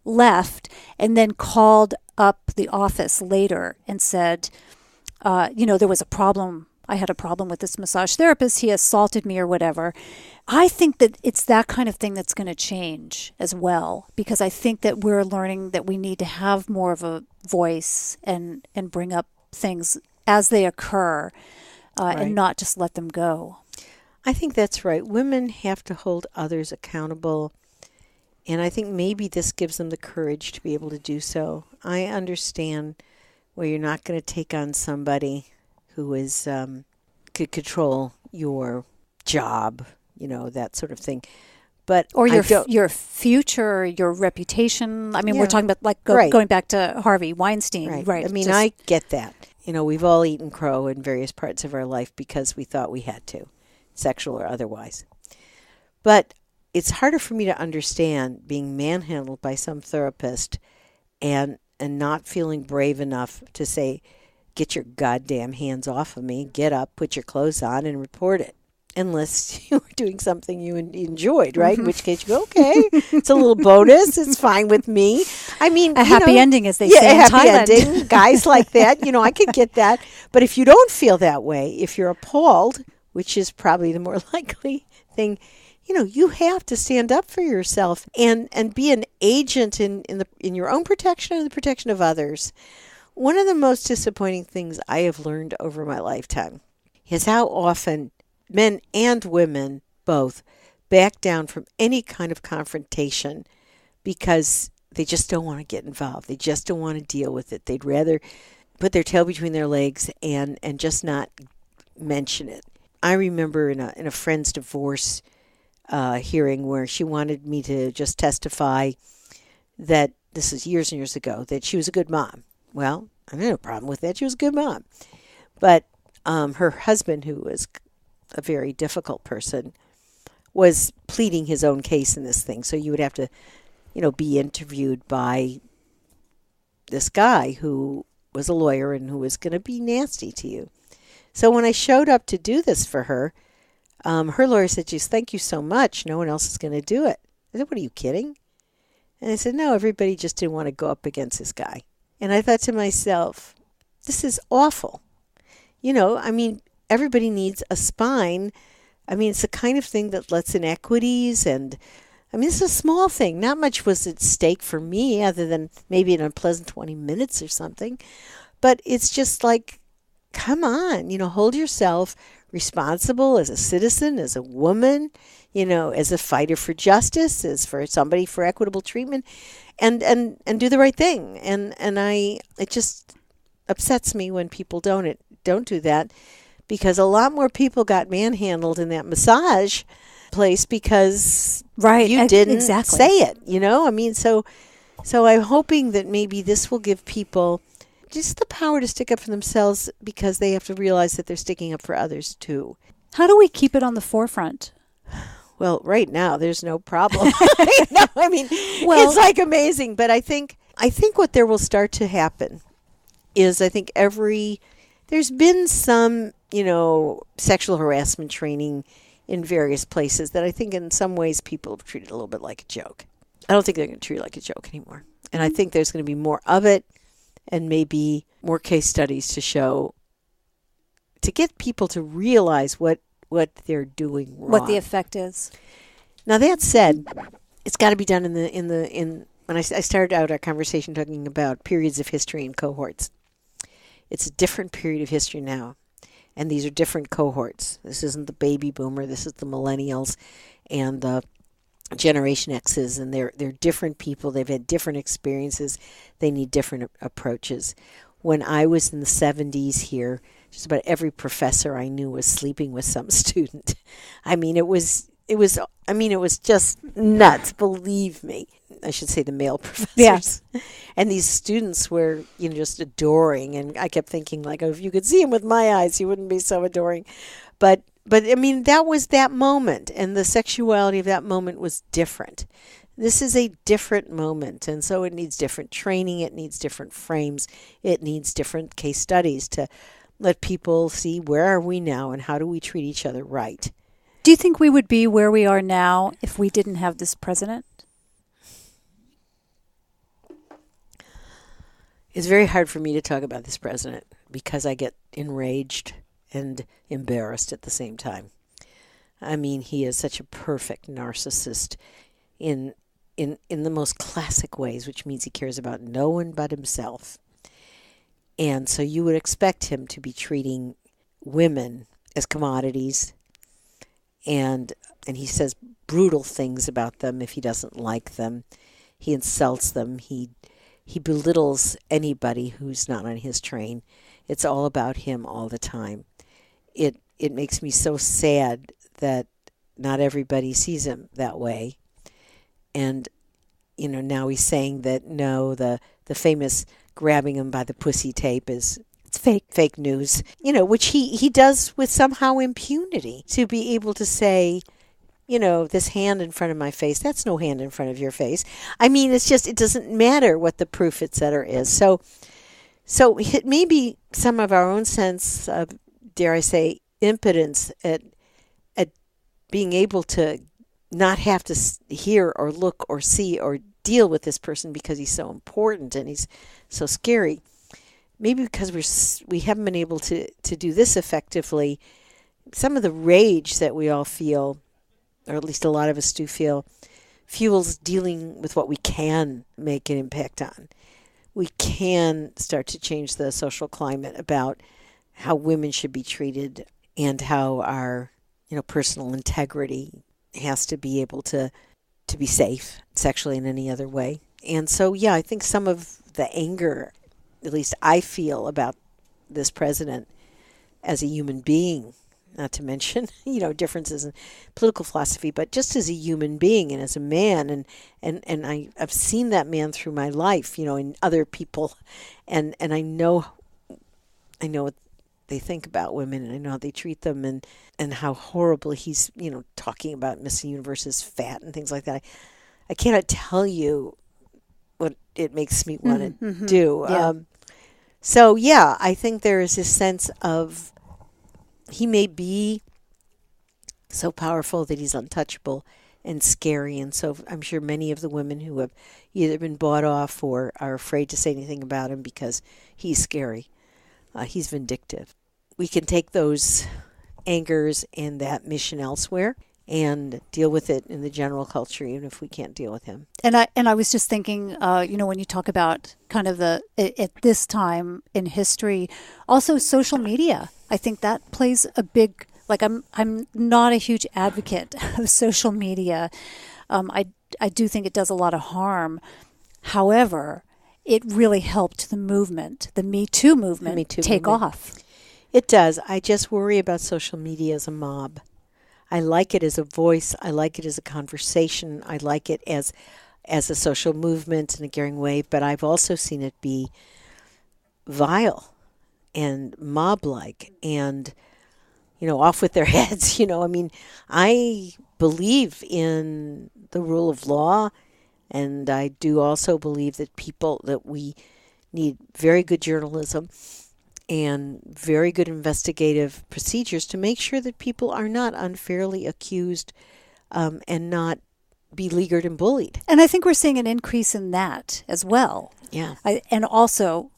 left, and then called up the office later and said, there was a problem. I had a problem with this massage therapist. He assaulted me or whatever. I think that it's that kind of thing that's going to change as well, because I think that we're learning that we need to have more of a voice and bring up things as they occur, right, and not just let them go. I think that's right. Women have to hold others accountable, and I think maybe this gives them the courage to be able to do so. I understand where you're not going to take on somebody who is could control your job, that sort of thing. But or your future, your reputation. I mean, we're talking about going back to Harvey Weinstein, right? I mean, I get that. We've all eaten crow in various parts of our life because we thought we had to, sexual or otherwise. But it's harder for me to understand being manhandled by some therapist and not feeling brave enough to say, get your goddamn hands off of me, get up, put your clothes on, and report it. Unless you were doing something you enjoyed, right? In which case you go, okay, it's a little bonus. It's fine with me. I mean, a happy ending, as they say in happy Thailand. Ending. Guys like that, I could get that. But if you don't feel that way, if you're appalled, which is probably the more likely thing, you have to stand up for yourself and be an agent in your own protection and the protection of others. One of the most disappointing things I have learned over my lifetime is how often men and women both back down from any kind of confrontation because they just don't want to get involved. They just don't want to deal with it. They'd rather put their tail between their legs and just not mention it. I remember in a friend's divorce hearing where she wanted me to just testify that, this is years and years ago, that she was a good mom. Well, I had no problem with that. She was a good mom. But her husband, who was a very difficult person, was pleading his own case in this thing. So you would have to, be interviewed by this guy who was a lawyer and who was going to be nasty to you. So when I showed up to do this for her, her lawyer said, geez, thank you so much. No one else is going to do it. I said, what are you kidding? And I said, no, everybody just didn't want to go up against this guy. And I thought to myself, this is awful. Everybody needs a spine. It's the kind of thing that lets in equities. And, it's a small thing. Not much was at stake for me other than maybe an unpleasant 20 minutes or something. But it's just like, come on, hold yourself responsible as a citizen, as a woman, as a fighter for justice, as for somebody for equitable treatment, and do the right thing. And it just upsets me when people don't do that, because a lot more people got manhandled in that massage place because you didn't say it. So I'm hoping that maybe this will give people just the power to stick up for themselves, because they have to realize that they're sticking up for others too. How do we keep it on the forefront? Well, right now there's no problem. It's like amazing. But I think what there will start to happen is, there's been some, sexual harassment training in various places that I think in some ways people have treated a little bit like a joke. I don't think they're going to treat it like a joke anymore. And I think there's going to be more of it, and maybe more case studies to get people to realize what they're doing wrong. What the effect is. Now, that said, it's got to be done when I started out our conversation talking about periods of history and cohorts. It's a different period of history now, and these are different cohorts. This isn't the baby boomer. This is the millennials and the Generation X's, and they're different people. They've had different experiences. They need different approaches. When I was in the 70s here, just about every professor I knew was sleeping with some student. It was just nuts, believe me. I should say the male professors. Yeah. And these students were, just adoring. And I kept thinking, if you could see him with my eyes, he wouldn't be so adoring. But that was that moment, and the sexuality of that moment was different. This is a different moment, and so it needs different training, it needs different frames, it needs different case studies to let people see where are we now and how do we treat each other right. Do you think we would be where we are now if we didn't have this president? It's very hard for me to talk about this president because I get enraged and embarrassed at the same time. He is such a perfect narcissist in the most classic ways, which means he cares about no one but himself. And so you would expect him to be treating women as commodities, and he says brutal things about them if he doesn't like them. He insults them. He belittles anybody who's not on his train. It's all about him all the time. It makes me so sad that not everybody sees him that way. And, now he's saying that, no, the famous grabbing him by the pussy tape it's fake news, which he does with somehow impunity, to be able to say, this hand in front of my face, that's no hand in front of your face. I mean, it's just, it doesn't matter what the proof, etc. is. So it may be some of our own sense of, dare I say, impotence at being able to not have to hear or look or see or deal with this person because he's so important and he's so scary. Maybe because we haven't been able to do this effectively, some of the rage that we all feel, or at least a lot of us do feel, fuels dealing with what we can make an impact on. We can start to change the social climate about how women should be treated and how our personal integrity has to be able to be safe sexually in any other way. And so, yeah, I think some of the anger, at least I feel, about this president as a human being, not to mention, differences in political philosophy, but just as a human being and as a man. And I've seen that man through my life, in other people. And I know what they think about women, and I know how they treat them, and how horrible he's, talking about Miss Universe is fat and things like that. I cannot tell you what it makes me want to do. Yeah. I think there is this sense of he may be so powerful that he's untouchable and scary. And so I'm sure many of the women who have either been bought off or are afraid to say anything about him because he's scary. He's vindictive. We can take those angers and that mission elsewhere and deal with it in the general culture, even if we can't deal with him. And I was just thinking, when you talk about kind of at this time in history, also social media, I think that plays a big, I'm not a huge advocate of social media. I do think it does a lot of harm. However, it really helped the movement, the MeToo movement, take off. It does. I just worry about social media as a mob. I like it as a voice. I like it as a conversation. I like it as a social movement in a caring way. But I've also seen it be vile and mob-like and, off with their heads. I believe in the rule of law. And I do also believe that we need very good journalism and very good investigative procedures to make sure that people are not unfairly accused and not beleaguered and bullied. And I think we're seeing an increase in that as well. Yeah. And also,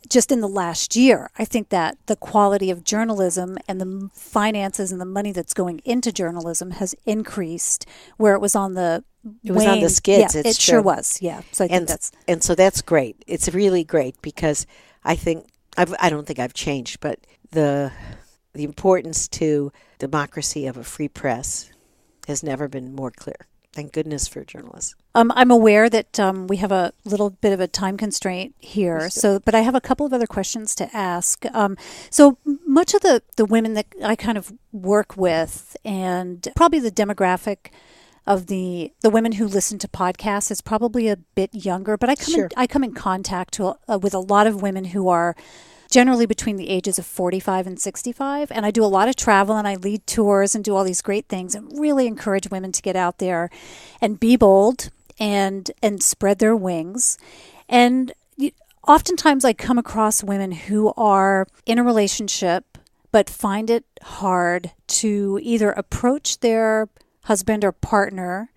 just in the last year, I think that the quality of journalism and the finances and the money that's going into journalism has increased where it was on the on the skids. Yeah, it sure was. Yeah. So I think so that's great. It's really great because I don't think I've changed, but the importance to democracy of a free press has never been more clear. Thank goodness for journalists. I'm aware that we have a little bit of a time constraint here, but I have a couple of other questions to ask. So much of the women that I kind of work with, and probably the demographic of the women who listen to podcasts is probably a bit younger, but I come in contact with a lot of women who are generally between the ages of 45 and 65. And I do a lot of travel and I lead tours and do all these great things and really encourage women to get out there and be bold and spread their wings. And oftentimes I come across women who are in a relationship but find it hard to either approach their husband or partner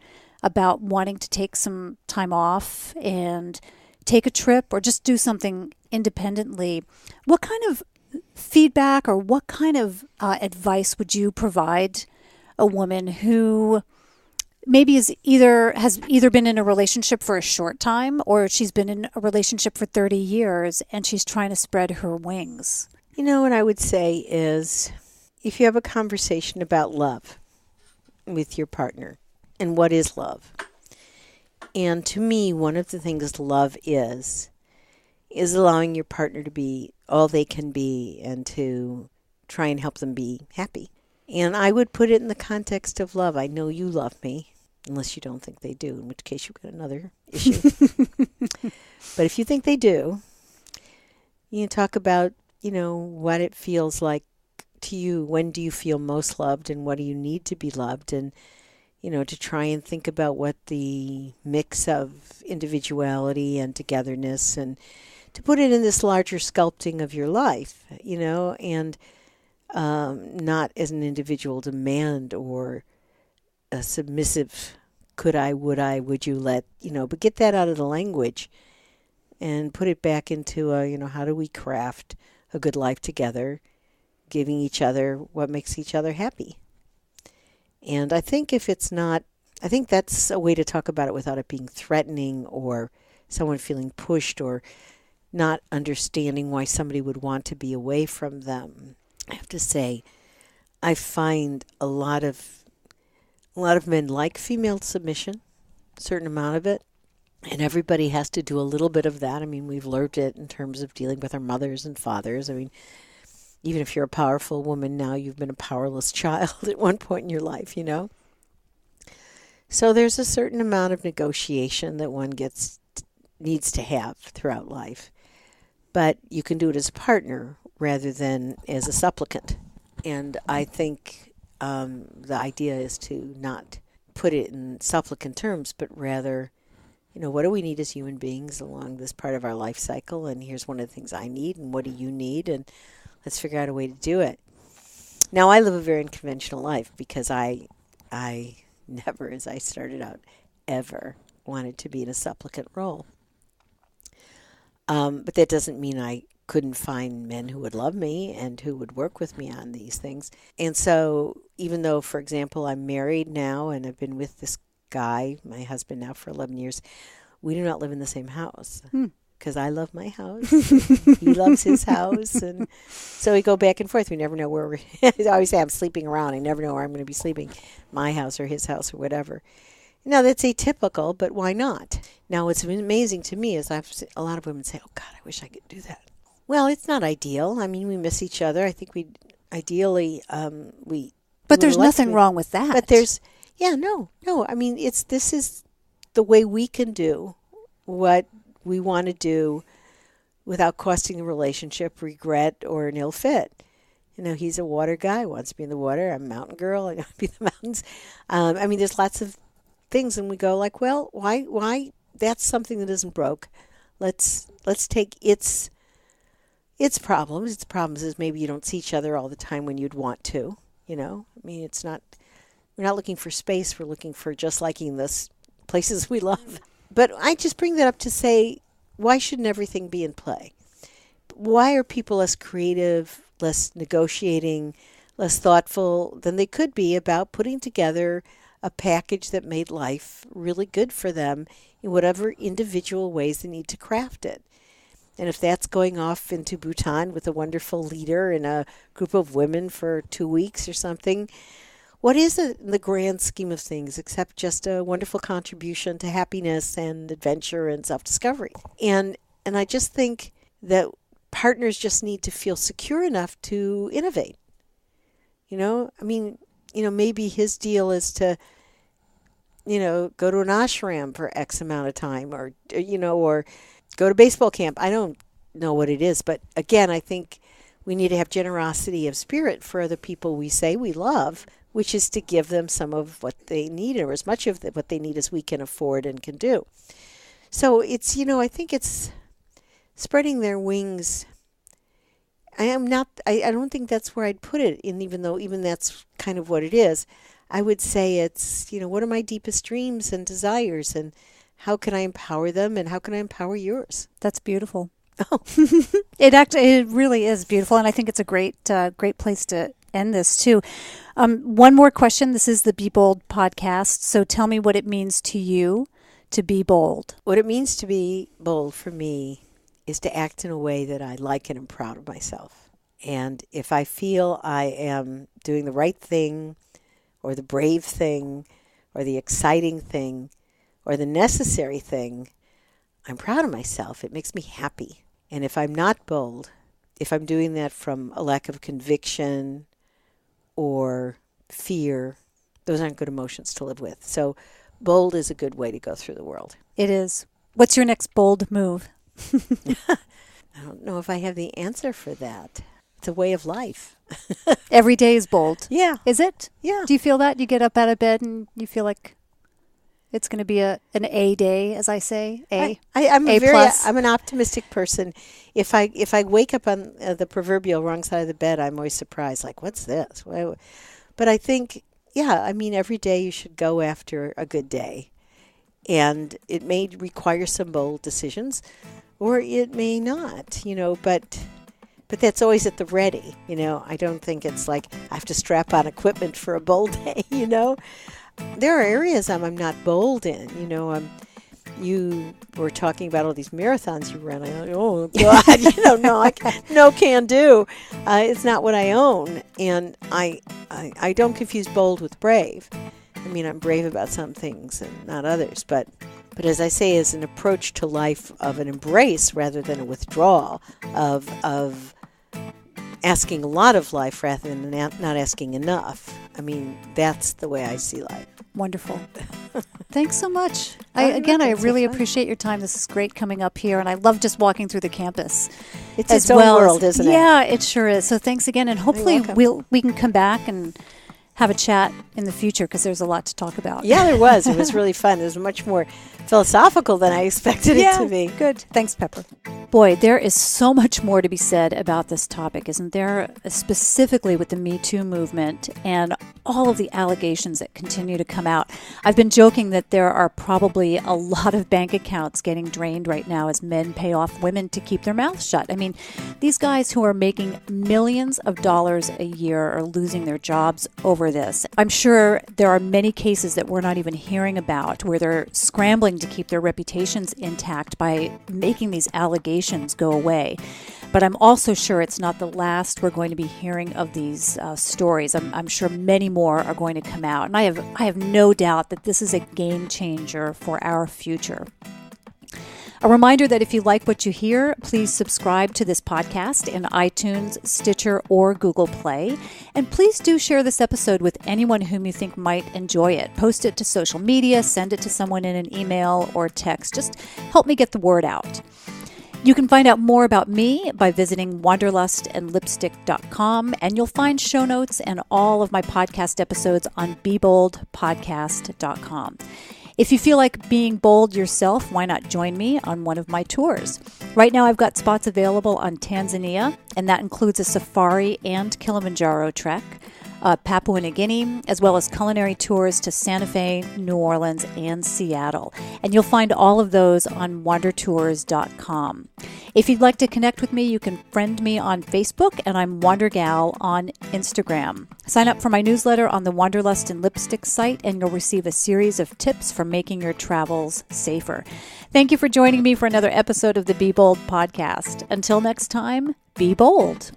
about wanting to take some time off and take a trip or just do something independently. What kind of feedback or what kind of advice would you provide a woman who maybe has either been in a relationship for a short time or she's been in a relationship for 30 years and she's trying to spread her wings? What I would say is if you have a conversation about love with your partner and what is love. And to me, one of the things love is allowing your partner to be all they can be and to try and help them be happy. And I would put it in the context of love. I know you love me, unless you don't think they do, in which case you've got another issue. But if you think they do, you talk about, what it feels like to you. When do you feel most loved and what do you need to be loved? And to try and think about what the mix of individuality and togetherness, and to put it in this larger sculpting of your life, and not as an individual demand or a submissive could I, would you let, but get that out of the language and put it back into how do we craft a good life together, giving each other what makes each other happy. And I think I think that's a way to talk about it without it being threatening or someone feeling pushed or not understanding why somebody would want to be away from them. I have to say, I find a lot of men like female submission, a certain amount of it, and everybody has to do a little bit of that. I mean, we've learned it in terms of dealing with our mothers and fathers. I mean, even if you're a powerful woman now, you've been a powerless child at one point in your life, So there's a certain amount of negotiation that one needs to have throughout life. But you can do it as a partner rather than as a supplicant. And I think the idea is to not put it in supplicant terms, but rather, what do we need as human beings along this part of our life cycle? And here's one of the things I need, and what do you need? And let's figure out a way to do it. Now, I live a very unconventional life because I never, as I started out, ever wanted to be in a supplicant role. But that doesn't mean I couldn't find men who would love me and who would work with me on these things. And so even though, for example, I'm married now and I've been with this guy, my husband now, for 11 years, we do not live in the same house because I love my house. He loves his house. And so we go back and forth. We never know where I always say I'm sleeping around. I never know where I'm going to be sleeping, my house or his house or whatever. Now, that's atypical, but why not? Now, what's amazing to me is a lot of women say, oh, God, I wish I could do that. Well, it's not ideal. I mean, we miss each other. I think ideally, But there's nothing wrong with that. But no. I mean, this is the way we can do what we want to do without costing the relationship regret or an ill fit. He's a water guy, wants to be in the water. I'm a mountain girl. I want to be in the mountains. I mean, there's lots of things, and we go like, well, why? That's something that isn't broke. Let's take its problems. Its problems is maybe you don't see each other all the time when you'd want to. I mean, we're not looking for space. We're looking for just liking the places we love. But I just bring that up to say, why shouldn't everything be in play? Why are people less creative, less negotiating, less thoughtful than they could be about putting together a package that made life really good for them in whatever individual ways they need to craft it? And if that's going off into Bhutan with a wonderful leader and a group of women for 2 weeks or something, what is it in the grand scheme of things except just a wonderful contribution to happiness and adventure and self-discovery? And I just think that partners just need to feel secure enough to innovate. I mean, maybe his deal is to, go to an ashram for X amount of time or go to baseball camp. I don't know what it is. But again, I think we need to have generosity of spirit for the people we say we love, which is to give them some of what they need or as much of what they need as we can afford and can do. So it's, I think it's spreading their wings. I don't think that's where I'd put it, even though that's kind of what it is. I would say it's, what are my deepest dreams and desires, and how can I empower them, and how can I empower yours? That's beautiful. Oh, it really is beautiful, and I think it's a great place to end this too. One more question. This is the Be Bold podcast. So tell me what it means to you to be bold. What it means to be bold for me is to act in a way that I like and am proud of myself. And if I feel I am doing the right thing, or the brave thing, or the exciting thing, or the necessary thing, I'm proud of myself. It makes me happy. And if I'm not bold, if I'm doing that from a lack of conviction or fear, those aren't good emotions to live with. So bold is a good way to go through the world. It is. What's your next bold move? I don't know if I have the answer for that. the way of life. Every day is bold. Yeah. Is it? Yeah. Do you feel that? You get up out of bed and you feel like it's going to be an A day, as I say? I'm A plus? I'm an optimistic person. If I wake up on the proverbial wrong side of the bed, I'm always surprised. Like, what's this? But I think, every day you should go after a good day. And it may require some bold decisions, or it may not, but that's always at the ready, I don't think it's like I have to strap on equipment for a bold day, There are areas I'm not bold in, you were talking about all these marathons you run. Oh, God, no can do. It's not what I own. And I don't confuse bold with brave. I'm brave about some things and not others. But as I say, as an approach to life of an embrace rather than a withdrawal of asking a lot of life rather than not asking enough. That's the way I see life. Wonderful. Thanks so much. I really appreciate your time. This is great coming up here, and I love just walking through the campus. It's its own world, isn't it? Yeah, it sure is. So thanks again, and hopefully we can come back and have a chat in the future because there's a lot to talk about. Yeah, there was. It was really fun. It was much more philosophical than I expected it to be. Good. Thanks, Pepper. Boy, there is so much more to be said about this topic, isn't there? Specifically with the MeToo movement and all of the allegations that continue to come out. I've been joking that there are probably a lot of bank accounts getting drained right now as men pay off women to keep their mouths shut. These guys who are making millions of dollars a year are losing their jobs over this. I'm sure there are many cases that we're not even hearing about where they're scrambling to keep their reputations intact by making these allegations go away. But I'm also sure it's not the last we're going to be hearing of these stories. I'm sure many more are going to come out. And I have no doubt that this is a game changer for our future. A reminder that if you like what you hear, please subscribe to this podcast in iTunes, Stitcher, or Google Play. And please do share this episode with anyone whom you think might enjoy it. Post it to social media, send it to someone in an email or text. Just help me get the word out. You can find out more about me by visiting wanderlustandlipstick.com, and you'll find show notes and all of my podcast episodes on beboldpodcast.com. If you feel like being bold yourself, why not join me on one of my tours? Right now I've got spots available on Tanzania, and that includes a safari and Kilimanjaro trek, Papua New Guinea, as well as culinary tours to Santa Fe, New Orleans, and Seattle. And you'll find all of those on wandertours.com. If you'd like to connect with me, you can friend me on Facebook, and I'm WanderGal on Instagram. Sign up for my newsletter on the Wanderlust and Lipstick site, and you'll receive a series of tips for making your travels safer. Thank you for joining me for another episode of the Be Bold podcast. Until next time, be bold.